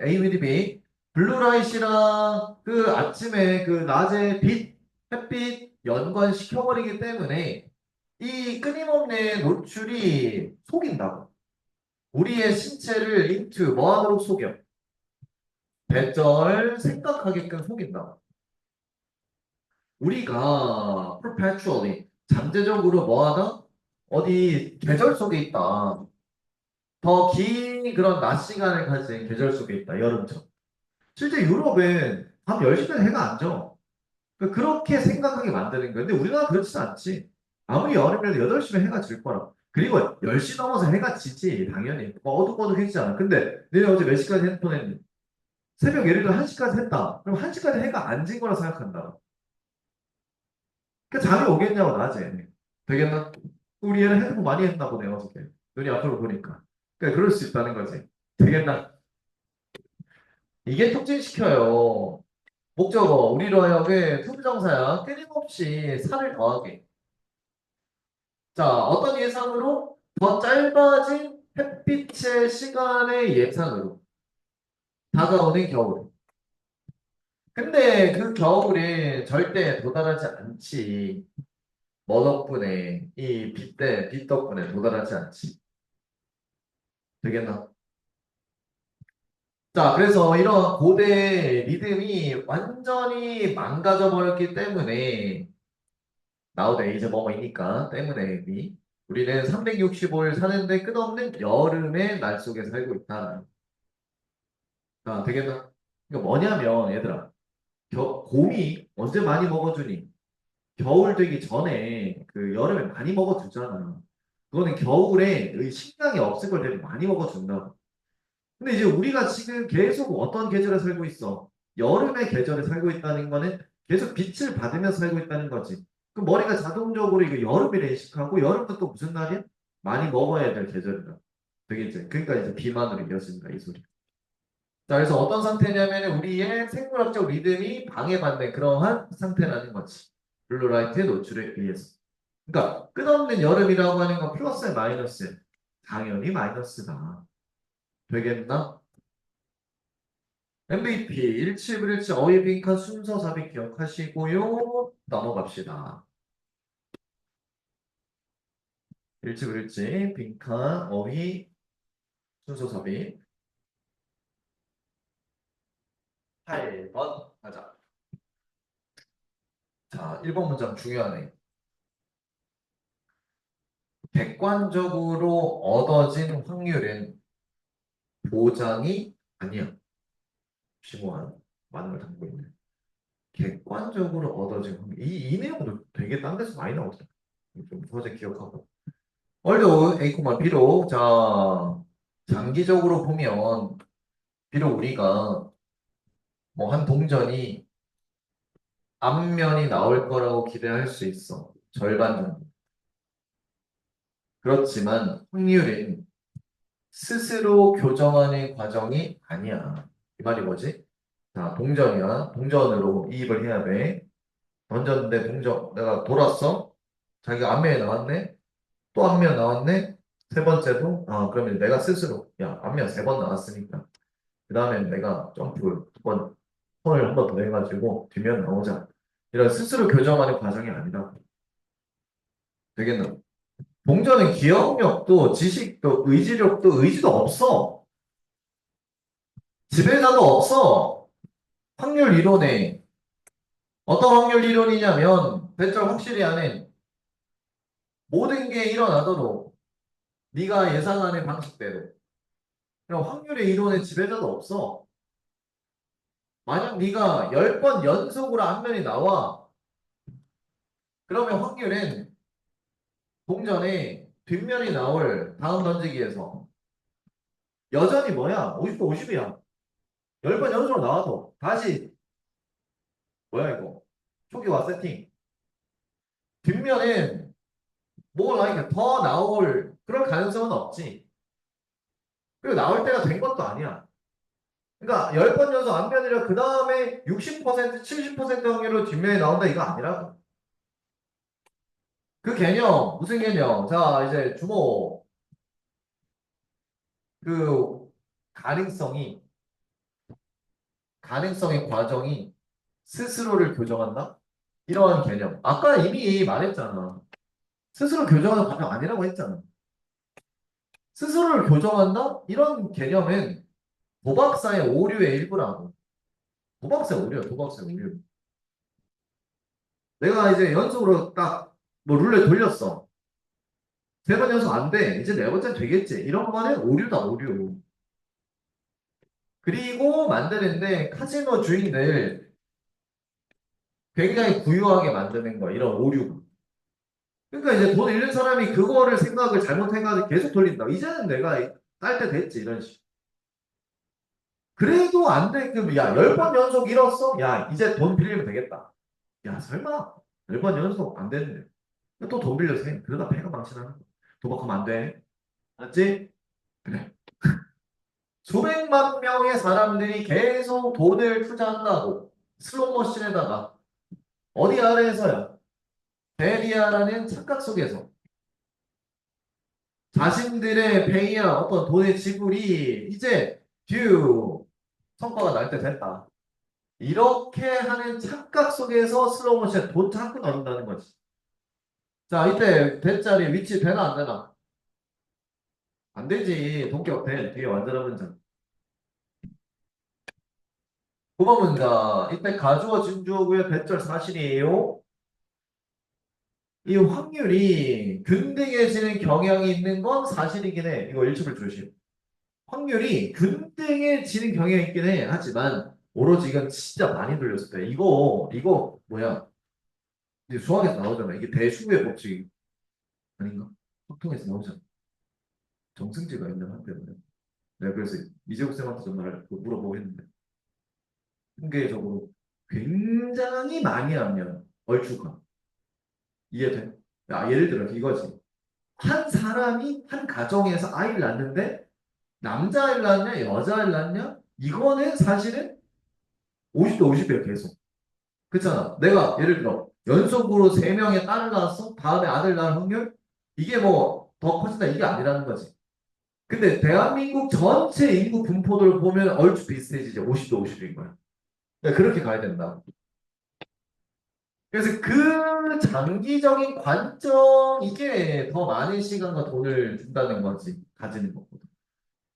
A with B 블루라이트랑 그 아침에 그 낮에 빛, 햇빛 연관시켜버리기 때문에 이 끊임없는 노출이 속인다고. 우리의 신체를 into 뭐 하도록 속여? 배절 생각하게끔 속인다. 우리가 perpetually 잠재적으로 뭐하다? 어디 계절 속에 있다. 더 긴 그런 낮 시간을 가진 계절 속에 있다. 여름처럼. 실제 유럽은 밤 10시까지 해가 안 져. 그러니까 그렇게 생각하게 만드는 거야. 근데 우리나라 그렇지 않지. 아무리 여름이라도 8시면 해가 질 거라. 그리고 10시 넘어서 해가 지지, 당연히. 어둑어둑해지잖아. 근데 너네 어제 몇 시까지 핸드폰 했니? 새벽 예를 들어 1시까지 했다. 그럼 1시까지 해가 안 진 거라 생각한다. 그 잠이 오겠냐고, 낮에. 되겠나? 우리 얘는 핸드폰 많이 했나 보네, 어저께. 눈이 앞으로 보니까. 그러니까 그럴 수 있다는 거지. 되겠나? 이게 촉진시켜요. 목적어, 우리로 하여금 투부정사야 끊임없이 살을 더하게. 자, 어떤 예상으로? 더 짧아진 햇빛의 시간의 예상으로 다가오는 겨울. 근데 그 겨울에 절대 도달하지 않지. 뭐 덕분에? 빛 덕분에 도달하지 않지. 되겠나? 자, 그래서 이런 고대 리듬이 완전히 망가져 버렸기 때문에 나오대 이제 뭐뭐이니까 때문에 우리는 365일 사는데 끝없는 여름의 날 속에 살고 있다. 자, 되겠나? 그러니까 뭐냐면 얘들아, 곰이 언제 많이 먹어주니? 겨울 되기 전에 그 여름에 많이 먹어주잖아. 그거는 겨울에 의 식량이 없을 걸 되게 많이 먹어준다. 근데 이제 우리가 지금 계속 어떤 계절에 살고 있어? 여름의 계절에 살고 있다는 거는 계속 빛을 받으면서 살고 있다는 거지. 그 머리가 자동적으로 이거 여름이래 인식하고 여름은 또 무슨 날이야? 많이 먹어야 될 계절이다. 되겠지? 그러니까 이제 비만으로 이어진다 이 소리. 자, 그래서 어떤 상태냐면 우리의 생물학적 리듬이 방해받는 그러한 상태라는 거지. 블루라이트의 노출에 의해서. 그러니까 끝없는 여름이라고 하는 건 플러스 마이너스? 당연히 마이너스다. 되겠나? MVP 일치불일치 어휘 빈칸 순서 삽입 기억하시고요. 넘어갑시다. 일치불일치 빈칸 어휘 순서 삽입 8번 가자. 자, 1번 문장 중요하네. 객관적으로 얻어진 확률은 보장이 아니야. 심오한 많은 걸 담고 있네. 객관적으로 얻어진 확률. 이 내용도 되게 딴 데서 많이 나오더라. 좀 서재 기억하고. 얼도 A, B로 자 장기적으로 보면 비록 우리가 뭐 한 동전이 앞면이 나올 거라고 기대할 수 있어. 절반 정도. 그렇지만 확률은 스스로 교정하는 과정이 아니야. 이 말이 뭐지? 자, 동전이야. 동전으로 이입을 해야 돼. 던졌는데 동전 내가 돌았어. 자기가 앞면에 나왔네. 또 앞면 나왔네. 세 번째도 그러면 내가 스스로 야 앞면 3번 나왔으니까 그 다음엔 내가 점프 2번 손을 한 번 더 해가지고 뒷면 나오자. 이런 스스로 교정하는 과정이 아니라 되겠나? 동전은 기억력도 지식도 의지력도 의지도 없어. 지배자도 없어. 확률 이론에 어떤 확률 이론이냐면 배철 확실히 아는 모든 게 일어나도록 네가 예상하는 방식대로. 그럼 확률의 이론에 지배자도 없어. 만약 네가 10번 연속으로 앞면이 나와 그러면 확률은 동전에 뒷면이 나올 다음 던지기에서 여전히 뭐야? 50대 50이야. 10번 연속으로 나와도 다시 뭐야 이거? 초기화 세팅. 뒷면엔 뭐가 나니까 더 나올 그럴 가능성은 없지. 그리고 나올 때가 된 것도 아니야. 그러니까 10번 연속 앞면이라 그 다음에 60% 70% 확률로 뒷면이 나온다 이거 아니라고. 그 개념 무슨 개념? 자 이제 주목 그 가능성이 가능성의 과정이 스스로를 교정한다? 이러한 개념. 아까 이미 말했잖아. 스스로 교정하는 과정 아니라고 했잖아. 스스로를 교정한다? 이런 개념은 도박사의 오류의 일부라고. 도박세 오류야, 도박세 오류. 내가 이제 연속으로 딱 뭐 룰렛 돌렸어. 세 번 연속 안 돼. 이제 네 번째 되겠지. 이런 거는 오류다, 오류. 그리고 만드는데 카지노 주인들 굉장히 부유하게 만드는 거, 이런 오류. 그러니까 이제 돈 잃는 사람이 그거를 생각을 잘못해가지고 계속 돌린다. 이제는 내가 딸 때 됐지, 이런 식. 그래도 안 되게끔, 야, 10번 연속 잃었어? 야, 이제 돈 빌리면 되겠다. 야, 설마. 10번 연속 안 되는데. 또 돈 빌려서 해. 그러다 패가 망신하는 거야. 도박하면 안 돼. 알았지? 그래. 수백만 명의 사람들이 계속 돈을 투자한다고. 슬롯머신에다가. 어디 아래에서야? 대리아라는 착각 속에서. 자신들의 페이야 어떤 돈의 지불이 이제 듀 성과가 날 때 됐다. 이렇게 하는 착각 속에서 슬로우모션 돈 자꾸 넣는다는 거지. 자, 이때 대자리 위치 되나 안 되나? 안 되지. 동격 돼. 뒤에 완전한 문장. 9번 문장. 이때 가주어 진주어구의 배절 사실이에요. 이 확률이 균등해지는 경향이 있는 건 사실이긴 해. 이거 일축을 조심. 확률이 균등해지는 경향이 있긴 해. 하지만 오로지 이건 진짜 많이 돌렸을 때 이거 뭐야? 이제 수학에서 나오잖아. 이게 대수의 법칙 아닌가? 확통에서 나오잖아. 정승지가 있는 한때문에. 내가 그래서 이재국 쌤한테 전날 물어보고 했는데 통계적으로 굉장히 많이 하면 얼추가 이해돼? 야, 예를 들어 이거지. 한 사람이 한 가정에서 아이를 낳는데 남자아이를 낳냐 여자아이를 낳냐 이거는 사실은 50대 50이야 계속. 그렇잖아. 내가 예를 들어 연속으로 세 명의 딸을 낳았어. 다음에 아들 낳을 확률 이게 뭐 더 커진다 이게 아니라는 거지. 근데 대한민국 전체 인구 분포도를 보면 얼추 비슷해지죠. 50대 50인 거야. 그러니까 그렇게 가야 된다. 그래서 그 장기적인 관점 이게 더 많은 시간과 돈을 준다는 거지. 가지는 것보다.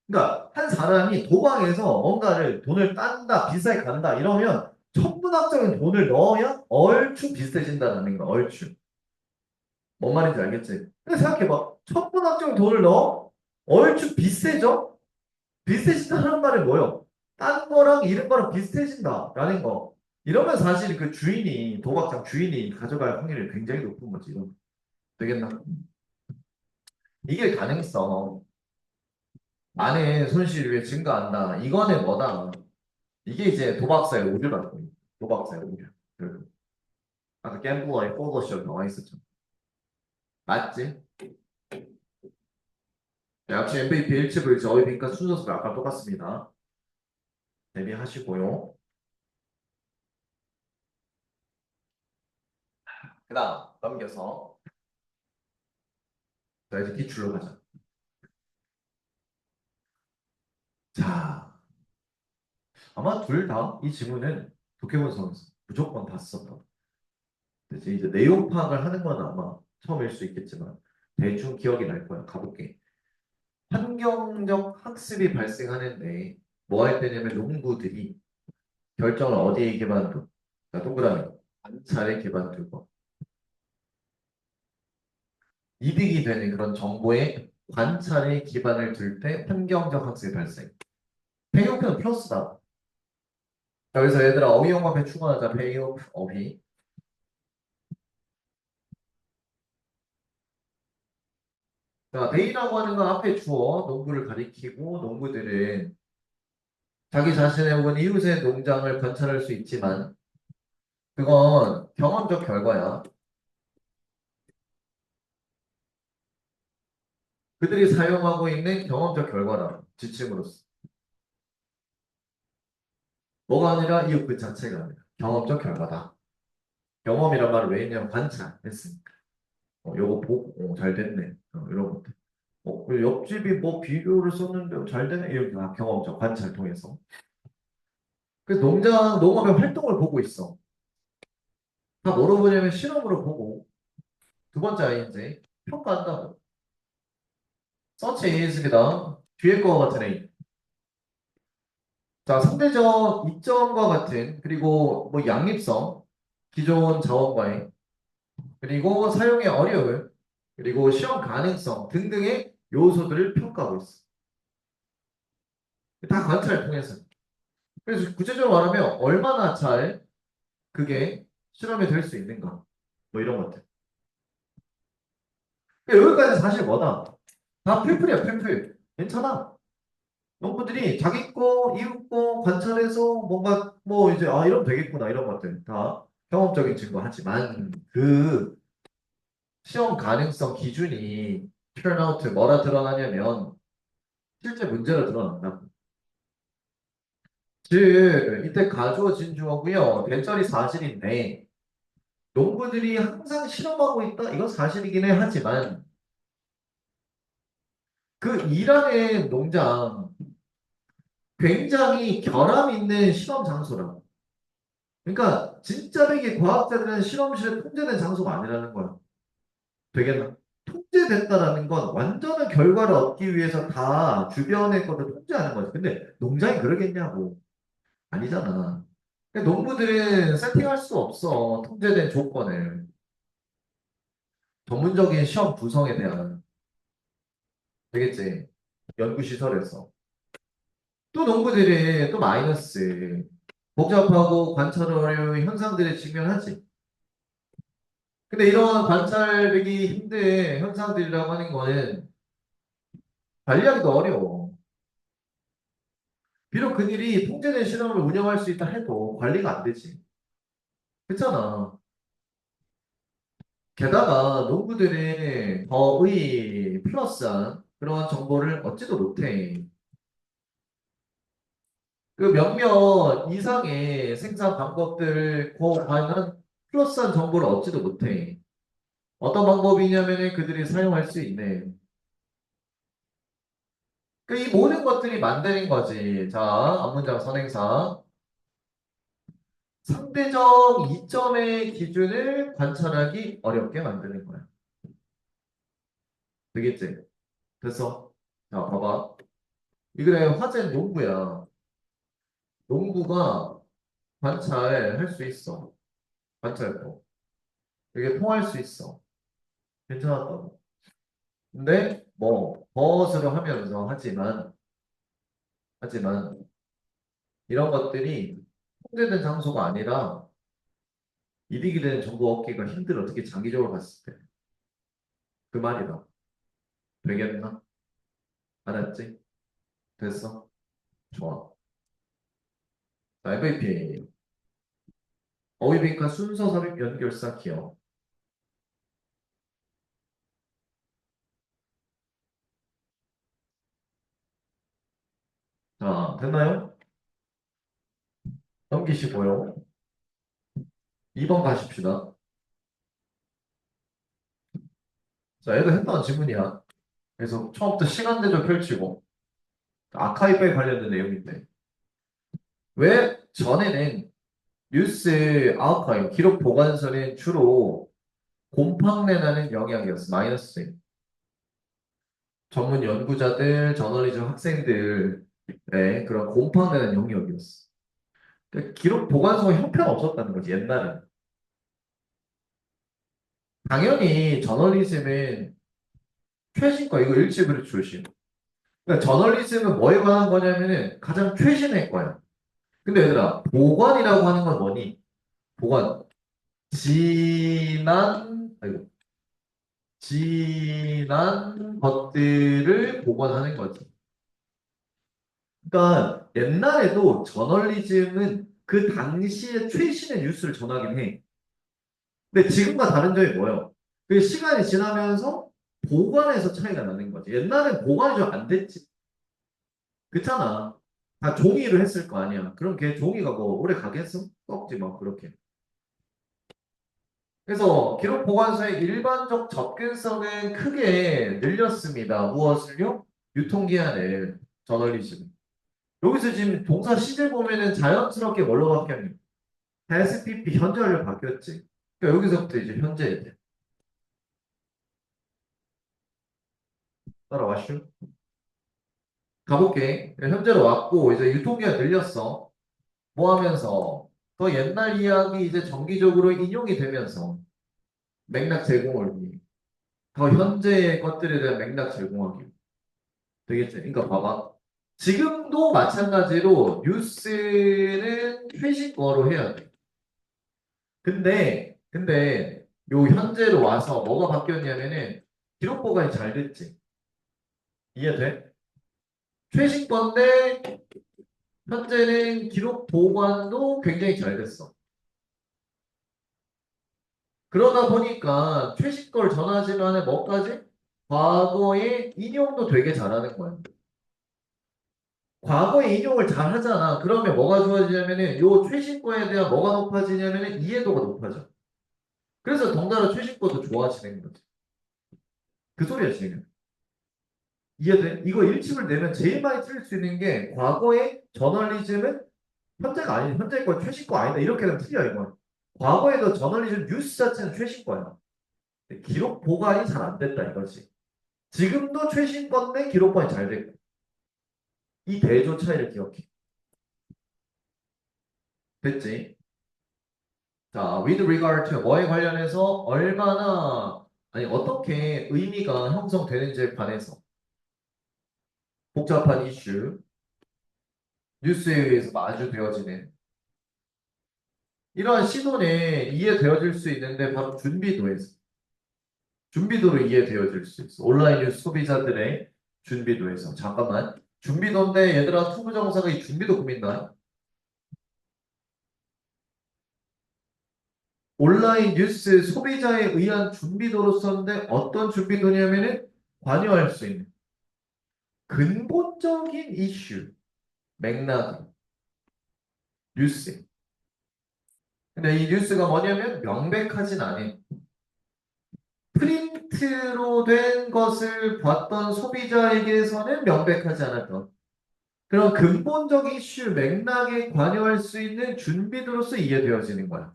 그러니까 한 사람이 도박에서 뭔가를 돈을 딴다, 비싸게 간다 이러면 천문학적인 돈을 넣어야 얼추 비슷해진다는 거야. 얼추. 뭔 말인지 알겠지? 근데 생각해봐. 천문학적인 돈을 넣어? 얼추 비슷해져? 비슷해진다는 말은 뭐예요? 딴 거랑 이런 거랑 비슷해진다라는 거. 이러면 사실 그 주인이, 도박장 주인이 가져갈 확률이 굉장히 높은 거지. 이런. 되겠나? 이게 가능성. 많은 손실이 왜 증가한다. 이거는 뭐다? 이게 이제 도박사의 오류라는 거예요. 도박사의 오류. 그 아까 갬블러의 포더쇼 나와 있었죠. 맞지? 역시 MVP 1칩을 저희 빈칸 순서수 아까 똑같습니다. 대비하시고요. 그 다음 넘겨서 자 이제 기출로 가자. 자 아마 둘 다 이 지문은 독해본성에서 무조건 다 썼다. 이제 내용 파악을 하는 건 아마 처음일 수 있겠지만 대충 기억이 날 거야. 가볼게. 환경적 학습이 발생하는데 뭐 할 때냐면 농부들이 결정을 어디에 기반 두고 자 동그라미 관찰에 기반 두고 이득이 되는 그런 정보에 관찰에 기반을 둘 때 환경적 학습이 발생. 페이오프는 플러스다. 자, 여기서 얘들아 어휘용합에 추가하자. 페이오프 어휘. 자, 데이라고 하는 건 앞에 주어 농구를 가리키고 농구들은 자기 자신의 혹은 이웃의 농장을 관찰할 수 있지만 그건 경험적 결과야. 그들이 사용하고 있는 경험적 결과다. 지침으로서. 뭐가 아니라 이웃 그 자체가 아니라 경험적 결과다. 경험이란 말을 왜 했냐면 관찰했으니까. 요거 보고 잘 됐네. 이런 것들. 그 옆집이 뭐 비료를 썼는데 잘 되네. 이렇게 다 경험적 관찰 통해서. 그래서 농업의 활동을 보고 있어. 다 뭐로 보냐면 실험으로 보고 두 번째 아이인지 평가한다고. 서치 AS입니다. 뒤에 거와 같은 A. 자, 상대적 이점과 같은, 그리고 뭐 양립성, 기존 자원과의, 그리고 사용의 어려움, 그리고 시험 가능성 등등의 요소들을 평가하고 있어. 다 관찰을 통해서. 그래서 구체적으로 말하면 얼마나 잘 그게 실험이 될 수 있는가. 뭐 이런 것들. 그러니까 여기까지 사실 뭐다? 다 풀풀이야, 풀풀. 괜찮아. 농부들이 자기 거, 이웃 거 관찰해서 뭔가 뭐 이제 아 이러면 되겠구나 이런 것들 다 경험적인 증거 하지만 그 시험 가능성 기준이 턴아웃 뭐라 드러나냐면 실제 문제로 드러난다. 즉 이때 가주어진 주어고요. 대절이 사실인데 농부들이 항상 실험하고 있다. 이건 사실이긴 해 하지만 그 일하는 농장 굉장히 결함 있는 실험 장소라고. 그러니까 진짜 되게 과학자들은 실험실에 통제된 장소가 아니라는 거야. 되겠나? 통제됐다라는 건 완전한 결과를 얻기 위해서 다 주변의 것을 통제하는 거지. 근데 농장이 그러겠냐고. 아니잖아. 그러니까 농부들은 세팅할 수 없어. 통제된 조건을. 전문적인 시험 구성에 대한. 되겠지. 연구시설에서. 또 농부들이 또 마이너스. 복잡하고 관찰 어려운 현상들에 직면하지. 근데 이런 관찰되기 힘든 현상들이라고 하는 거는 관리하기도 어려워. 비록 그들이 통제된 실험을 운영할 수 있다 해도 관리가 안 되지. 그렇잖아. 게다가 농부들이 더의 플러스한 그런 정보를 얻지도 못해. 그 몇몇 이상의 생산 방법들을 관한 플러스한 정보를 얻지도 못해. 어떤 방법이냐면 그들이 사용할 수 있는 이 모든 것들이 만드는 거지. 자, 앞문장 선행사. 상대적 이점의 기준을 관찰하기 어렵게 만드는 거야. 되겠지? 됐어? 자, 봐봐. 이거는 화제 농구야. 농구가 관찰할 수 있어. 관찰도. 이게 통할 수 있어. 괜찮았다고. 근데 뭐 버스를 하면서 하지만 이런 것들이 통제된 장소가 아니라 이득이 되는 정보 얻기가 힘들어. 특히 장기적으로 봤을 때. 그 말이다. 되겠나? 알았지? 됐어? 좋아. 자, MVP. 어휘빈과 순서 삽입 연결사 기억. 자, 됐나요? 넘기시고요. 2번 가십시다. 자, 얘도 했던 지문이야. 그래서 처음부터 시간대적 펼치고 아카이브에 관련된 내용인데 왜 전에는 뉴스 아카이브 기록 보관서는 주로 곰팡내나는 영역이었어. 마이너스. 전문 연구자들, 저널리즘 학생들의 그런 곰팡내는 영역이었어. 그러니까 기록 보관소가 형편없었다는 거지, 옛날에는. 당연히 저널리즘은 최신과 이거 일찍으로 출신. 그러니까 저널리즘은 뭐에 관한 거냐면은 가장 최신의 거야. 근데 얘들아, 보관이라고 하는 건 뭐니? 보관. 아이고, 지난 것들을 보관하는 거지. 그러니까 옛날에도 저널리즘은 그 당시에 최신의 뉴스를 전하긴 해. 근데 지금과 다른 점이 뭐예요? 그 시간이 지나면서 보관에서 차이가 나는 거지. 옛날엔 보관이 좀 안 됐지. 그렇잖아. 다 종이로 했을 거 아니야. 그럼 걔 종이가 뭐 오래 가겠어? 썩지 막 그렇게. 그래서 기록 보관서의 일반적 접근성은 크게 늘렸습니다. 무엇을요? 유통기한을 저널리즘. 여기서 지금 동사 시제 보면은 자연스럽게 뭘로 바뀌었니? past pp 현재 완료 바뀌었지. 그러니까 여기서부터 이제 현재 이제 따라와슈. 가볼게. 현재로 왔고, 이제 유통기한 늘렸어. 뭐 하면서? 더 옛날 이야기 이제 정기적으로 인용이 되면서 맥락 제공을 위해. 더 현재의 것들에 대한 맥락 제공하기 위해. 되겠지? 그러니까 봐봐. 지금도 마찬가지로 뉴스는 최신 거로 해야 돼. 근데 요 현재로 와서 뭐가 바뀌었냐면은 기록 보관이 잘 됐지. 이해돼? 최신 건데 현재는 기록 보관도 굉장히 잘 됐어. 그러다 보니까 최신 걸 전하지만은 뭐까지? 과거의 인용도 되게 잘하는 거야. 과거의 인용을 잘 하잖아. 그러면 뭐가 좋아지냐면은 요 최신 거에 대한 뭐가 높아지냐면은 이해도가 높아져. 그래서 덩달아 최신 거도 좋아지는 거지. 그 소리야, 지금. 이해돼? 이거 일침을 내면 제일 많이 틀릴 수 있는 게 과거의 저널리즘은 현재가 아닌 현재 거 최신 거 아니다. 이렇게 되면 틀려, 이건. 과거에도 저널리즘 뉴스 자체는 최신 거야. 기록 보관이 잘 안 됐다 이거지. 지금도 최신 건데 기록 보관이 잘 됐고. 이 대조 차이를 기억해. 됐지? 자, with regard to 뭐에 관련해서 얼마나 아니 어떻게 의미가 형성되는지에 관해서 복잡한 이슈, 뉴스에 의해서 마주되어지는 이러한 시도는 이해되어질 수 있는데 바로 준비도에서 준비도로 이해되어질 수 있어. 온라인 뉴스 소비자들의 준비도에서 잠깐만 준비도인데 얘들아 투부정사가 이 준비도 꾸민다. 온라인 뉴스 소비자에 의한 준비도로 썼는데 어떤 준비도냐면은 관여할 수 있는 근본적인 이슈, 맥락, 뉴스. 근데 이 뉴스가 뭐냐면 명백하진 않아. 프린트로 된 것을 봤던 소비자에게서는 명백하지 않았던 그런 근본적 이슈 맥락에 관여할 수 있는 준비도로서 이해되어지는 거야.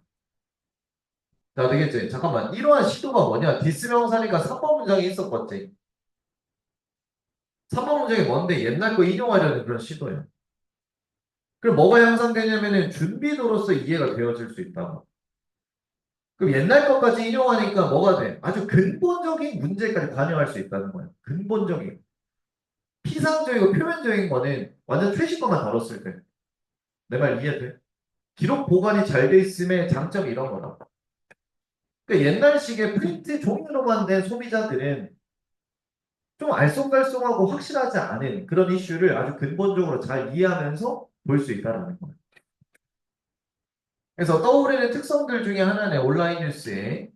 자, 되겠지? 잠깐만. 이러한 시도가 뭐냐? 디스 명사니까 3번 문장에 있었겠지? 3번 문장이 뭔데? 옛날 거 인용하려는 그런 시도야. 그럼 뭐가 향상되냐면은 준비도로서 이해가 되어질 수 있다고. 그럼 옛날 것까지 인용하니까 뭐가 돼? 아주 근본적인 문제까지 관여할 수 있다는 거야. 근본적인. 피상적이고 표면적인 거는 완전 최신 것만 다뤘을 때. 내 말 이해돼? 기록 보관이 잘 돼 있음의 장점이 이런 거다. 그러니까 옛날식의 프린트 종이로만 된 소비자들은 좀 알쏭달쏭하고 확실하지 않은 그런 이슈를 아주 근본적으로 잘 이해하면서 볼 수 있다는 거예요. 그래서 떠오르는 특성들 중에 하나는 온라인 뉴스에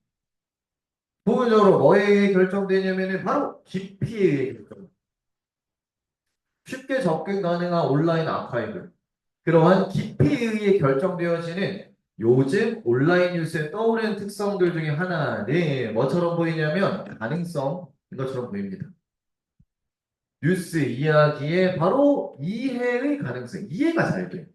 부분적으로 뭐에 결정되냐면은 바로 깊이에 의해 결정. 쉽게 접근 가능한 온라인 아카이브. 그러한 깊이에 의해 결정되어지는 요즘 온라인 뉴스에 떠오르는 특성들 중에 하나는 뭐처럼 보이냐면 가능성인 것처럼 보입니다. 뉴스 이야기의 바로 이해의 가능성, 이해가 잘 돼.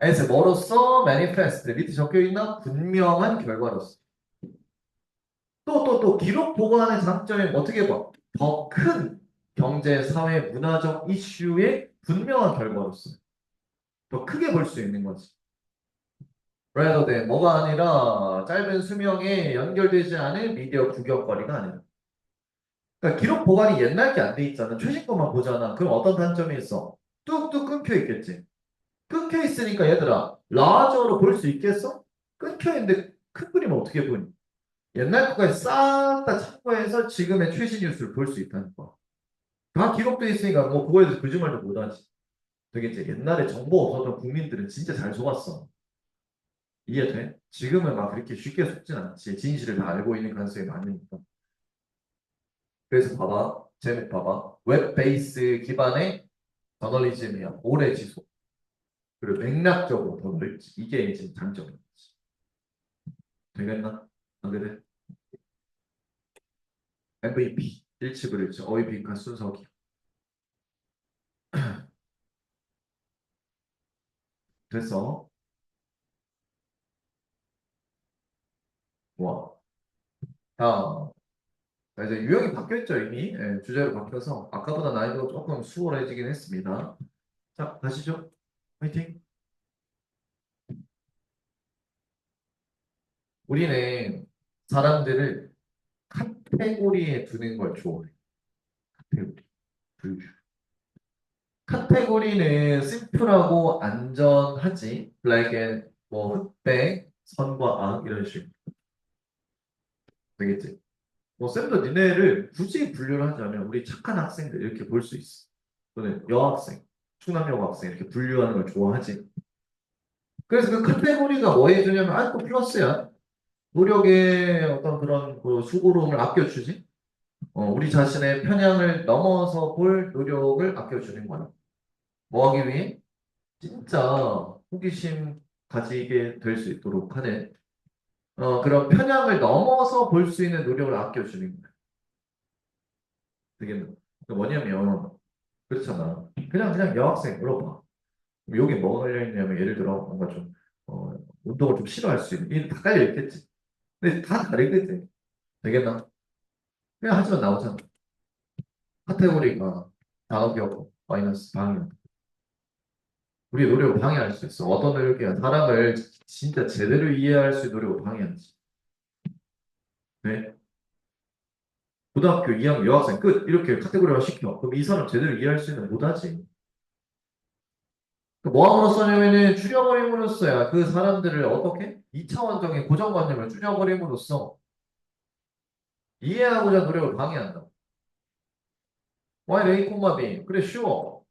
as 뭐로써 manifest 밑에 적혀 있나 분명한 결과로서. 또 기록 보관의 장점이 어떻게 봐? 더 큰 경제, 사회, 문화적 이슈의 분명한 결과로서 더 크게 볼 수 있는 거지. rather than 뭐가 아니라 짧은 수명에 연결되지 않은 미디어 구경거리가 아니라. 그러니까 기록 보관이 옛날 게 안 돼 있잖아. 최신 것만 보잖아. 그럼 어떤 단점이 있어? 뚝뚝 끊겨 있겠지. 끊겨 있으니까 얘들아 라저로 볼 수 있겠어? 끊겨 있는데 큰 그림 어떻게 보니? 옛날 거까지 싹 다 참고해서 지금의 최신 뉴스를 볼 수 있다는 거야. 다 기록돼 있으니까 뭐 그거에 대해서 거짓말도 못하지. 되겠지. 옛날에 정보 없었던 국민들은 진짜 잘 속았어. 이해돼? 지금은 막 그렇게 쉽게 속진 않지. 진실을 다 알고 있는 가능성이 많으니까. 그래서 봐봐. 제목 봐봐. 웹 베이스 기반의 저널리즘이야. 오래 지속. 그리고 맥락적으로 더 넓지. 이게 이제 장점이지. 되겠나? 안 그래? MVP. 일치불일치. 어휘 빈칸 순서기. 됐어. 와. 다음. 자, 이제 유형이 바뀌었죠, 이미. 예, 주제로 바뀌어서 아까보다 난이도가 조금 수월해지긴 했습니다. 자, 가시죠. 화이팅. 우리는 사람들을 카테고리에 두는 걸 좋아해. 카테고리. 분류. 카테고리는 심플하고 안전하지. like and 뭐 흑백, 선과 악 이런 식으로 되겠지. 뭐 쌤도 니네를 굳이 분류를 하자면 우리 착한 학생들 이렇게 볼 수 있어. 또는 여학생, 충남 여학생 이렇게 분류하는 걸 좋아하지. 그래서 그 카테고리가 뭐 해주냐면 또 플러스야. 노력의 어떤 그런 그 수고로움을 아껴주지. 우리 자신의 편향을 넘어서 볼 노력을 아껴주는 거야. 뭐 하기 위해? 진짜 호기심 가지게 될 수 있도록 하는 그런 편향을 넘어서 볼 수 있는 노력을 아껴주는 거야. 되게 뭐냐면 그렇잖아. 그냥 여학생으로 봐. 여기 뭐가 걸려 있냐면 예를 들어 뭔가 좀 어, 운동을 좀 싫어할 수 있는 이다 깔려 있겠지. 근데 다 다르겠지. 되겠나? 그냥 하지만 나오잖아. 카테고리가 단어기억 마이너스 방해. 우리의 노력을 방해할 수 있어. 어떤 노력이야? 사람을 진짜 제대로 이해할 수 있는 노력을 방해하지. 네? 고등학교 2학년 여학생 끝 이렇게 카테고리화 시켜. 그럼 이 사람 제대로 이해할 수 있는 못하지. 뭐함으로 써냐면은 줄여버림으로써야 그 사람들을 어떻게? 2차원적인 고정관념을 줄여버림으로써 이해하고자 노력을 방해한다. y a, B 그래 쉬워.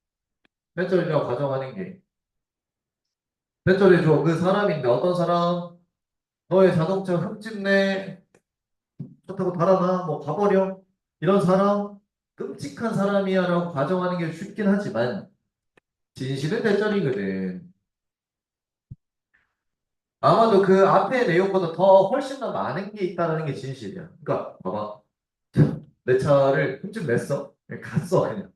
배터리라고 가정하는 게 배터리 줘. 그 사람인데 어떤 사람? 너의 자동차 흠집내 좋다고 달아나 뭐 가버려 이런 사람 끔찍한 사람이야 라고 가정하는 게 쉽긴 하지만 진실은 대절이거든. 아마도 그 앞에 내용보다 더 훨씬 더 많은 게 있다는 게 진실이야. 그러니까 봐봐. 내 차를 흠집 냈어. 그냥 갔어 그냥.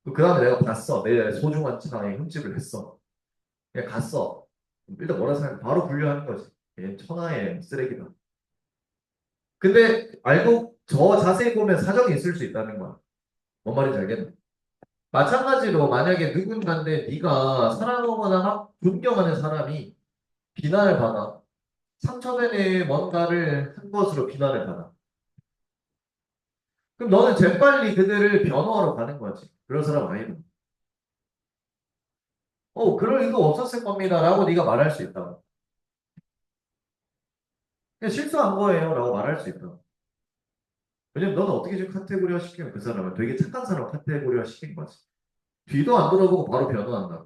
그 다음에 내가 봤어. 내 소중한 차에 흠집을 했어. 그냥 갔어. 일단 뭐라 생각해? 바로 분류하는 거지. 얘 천하의 쓰레기다. 근데 알고 저 자세히 보면 사정이 있을 수 있다는 거야. 뭔 말인지 알겠네. 마찬가지로 만약에 누군가인데 네가 사랑하거나 존경하는 사람이 비난을 받아. 상처되는 뭔가를 한 것으로 비난을 받아. 그럼 너는 재빨리 그들을 변호하러 가는 거지. 그런 사람 아니다. 그럴 의도 없었을 겁니다. 라고 네가 말할 수 있다. 그냥 실수한 거예요. 라고 말할 수 있다. 왜냐면 너는 어떻게 지금 카테고리화 시키면 그 사람을 되게 착한 사람 카테고리화 시킨 거지. 뒤도 안 돌아보고 바로 변호한다.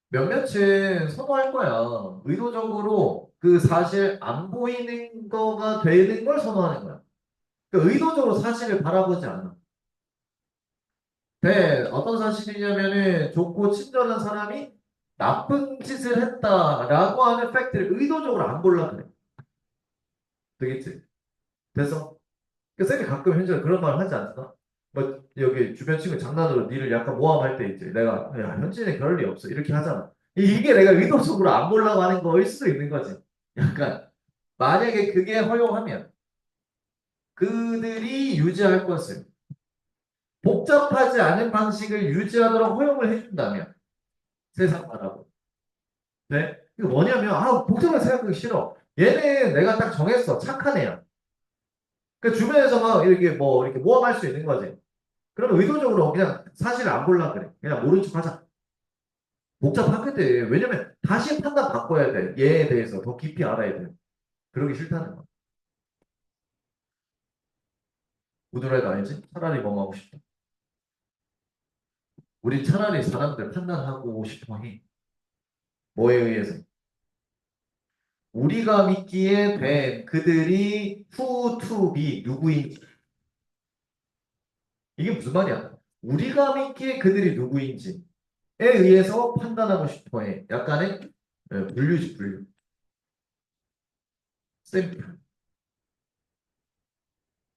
몇몇은 선호할 거야. 의도적으로 그 사실 안 보이는 거가 되는 걸 선호하는 거야. 그러니까 의도적으로 사실을 바라보지 않아. 어떤 사실이냐면은 좋고 친절한 사람이 나쁜 짓을 했다라고 하는 팩트를 의도적으로 안 보려 그래. 되겠지? 됐어? 그 쌤이 가끔 현재 그런 말 하지 않나? 뭐 여기 주변 친구 장난으로 니를 약간 모함할 때 있지. 내가 야 현진이 그럴 리 없어 이렇게 하잖아. 이게 내가 의도적으로 안 보려고 하는 거일 수도 있는 거지. 약간 만약에 그게 허용하면 그들이 유지할 것을 복잡하지 않은 방식을 유지하도록 허용을 해준다면 세상 바라보. 네? 이거 뭐냐면 복잡하게 생각하기 싫어. 얘는 내가 딱 정했어. 착한 애야. 그 주변에서 막 이렇게 뭐 이렇게 모함할 수 있는 거지. 그러면 의도적으로 그냥 사실을 안 보려 그래. 그냥 모른 척 하자. 복잡하거든. 왜냐면 다시 판단 바꿔야 돼. 얘에 대해서 더 깊이 알아야 돼. 그러기 싫다는 거야. 우드라이도 아니지? 차라리 뭐 하고 싶다. 우리 차라리 사람들 판단하고 싶어 해. 뭐에 의해서? 우리가 믿기에 된 그들이 who to be 누구인지에 이게 무슨 말이야? 우리가 믿기에 그들이 누구인지에 의해서 판단하고 싶어 해. 약간의 분류지 분류. 샘플.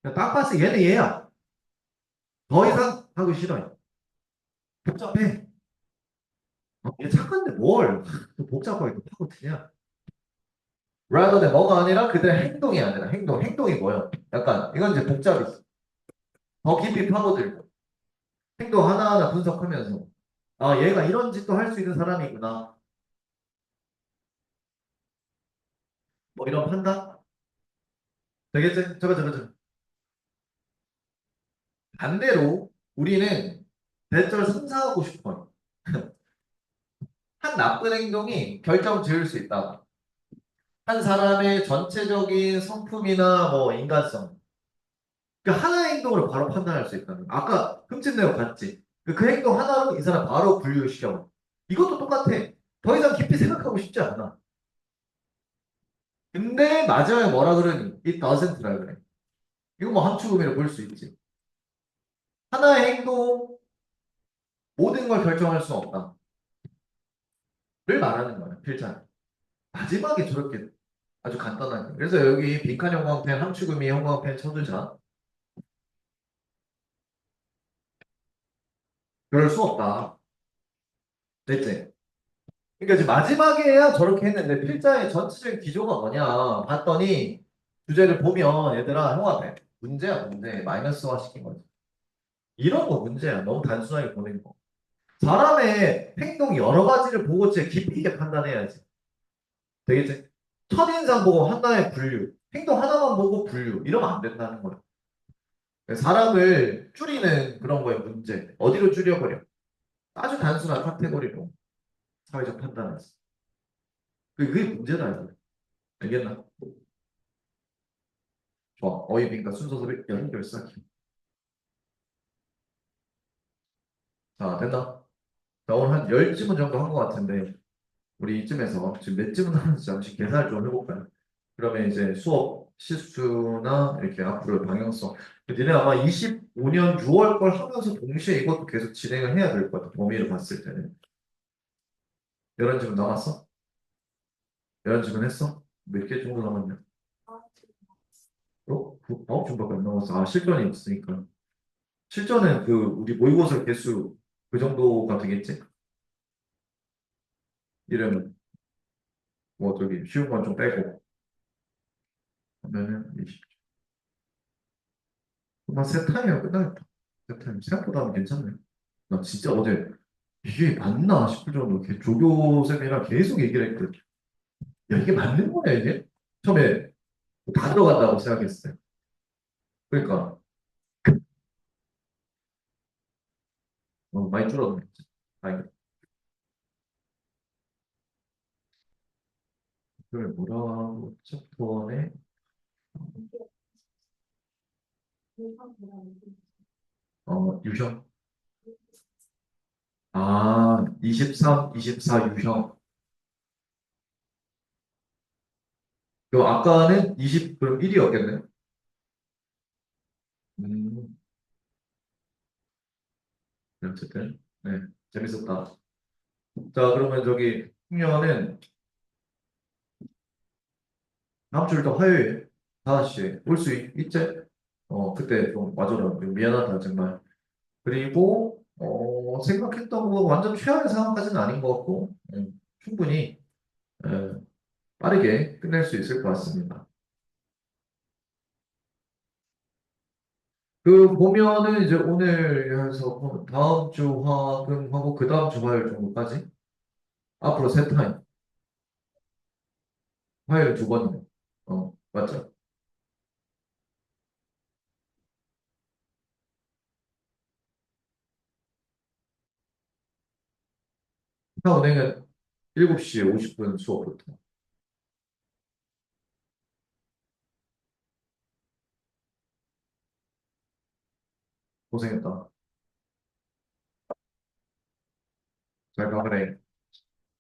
딱 봤을 때 얘는 얘야. 더 이상 하고 싫어요. 복잡해. 얘 착한데 뭘 복잡하게 또 파고드냐? rather than 뭐가 아니라 그들의 행동이 아니라 행동이 뭐야? 약간 이건 이제 복잡했어. 더 깊이 파고들고 행동 하나하나 분석하면서 아 얘가 이런 짓도 할 수 있는 사람이구나. 뭐 이런 판단? 되겠지? 저거. 반대로 우리는 대처를 상상하고 싶어요. 한 나쁜 행동이 결정 지을 수 있다. 한 사람의 전체적인 성품이나 뭐 인간성. 그 하나의 행동으로 바로 판단할 수 있다는 거. 아까 흠집내고 봤지. 그 행동 하나로 이 사람 바로 분류시켜. 이것도 똑같아. 더 이상 깊이 생각하고 싶지 않아. 근데 마지막에 뭐라 그러니? It doesn't라 그래. 이거 뭐 함축음이라 볼 수 있지. 하나의 행동 모든 걸 결정할 수는 없다. 를 말하는 거야. 필자. 마지막에 저렇게 아주 간단하게. 그래서 여기 빈칸 형광펜, 함축음이 형광펜 쳐두자. 그럴 수 없다. 됐지? 그러니까 이제 마지막에야 저렇게 했는데 필자의 전체적인 기조가 뭐냐 봤더니 주제를 보면 얘들아 형아배 문제야 문제 마이너스화 시킨 거지. 이런 거 문제야. 너무 단순하게 보낸 거. 사람의 행동 여러 가지를 보고 진짜 깊이 있게 판단해야지. 되겠지? 첫인상 보고 하나의 분류, 행동 하나만 보고 분류 이러면 안 된다는 거야. 사람을 줄이는 그런 거에 문제. 어디로 줄여버려? 아주 단순한 카테고리로 사회적 판단에서. 그게 문제다 이거. 알겠나? 좋아. 어휘빈과 순서대로 연결사기. 자, 됐나? 자, 오늘 한 10지문 정도 한 것 같은데, 우리 이쯤에서 지금 몇 지문 하는지 잠시 계산을 좀 해볼까요? 그러면 이제 수업 실수나 이렇게 앞으로 방향성. 니네 아마 25년 6월 걸 하면서 동시에 이것도 계속 진행을 해야 될 것 같아. 범위를 봤을 때는. 11지문 남았어? 11지문 했어? 몇 개 정도 남았냐? 9줌밖에 안 남았어. 아, 실전이 없으니까. 실전은 그 우리 모의고사 개수 그 정도가 되겠지? 이러면 뭐 저기 쉬운 건 좀 빼고 하면은 나세 타임이면 끝나겠다. 세 타임 생각보다 괜찮네. 나 진짜 어제 이게 맞나 싶을 정도로 이렇게 조교쌤이랑 계속 얘기를 했거든. 야 이게 맞는 거야 이게? 처음에 다 들어간다고 생각했어요. 그러니까 많이 줄었네. 아니 그걸 뭐라고 챕터에 유형 아 23, 24 유형 그 아까는 20 그럼 1이었겠네. 음 어쨌든 네 재밌었다. 자 그러면 저기 숙녀는 다음 주 일단 화요일 5시에 올 수 있지? 그때 좀 와줘라. 미안하다, 정말. 그리고, 생각했던 거 완전 최악의 상황까지는 아닌 것 같고, 충분히, 에, 빠르게 끝낼 수 있을 것 같습니다. 그 보면은 이제 오늘 해서 다음 주 화금하고 그 다음 주 화요일 정도까지 앞으로 세 타임 화요일 두 번이네. 맞죠? 차 운행은 7시 50분 수업부터 고생했다. 잘 가그래.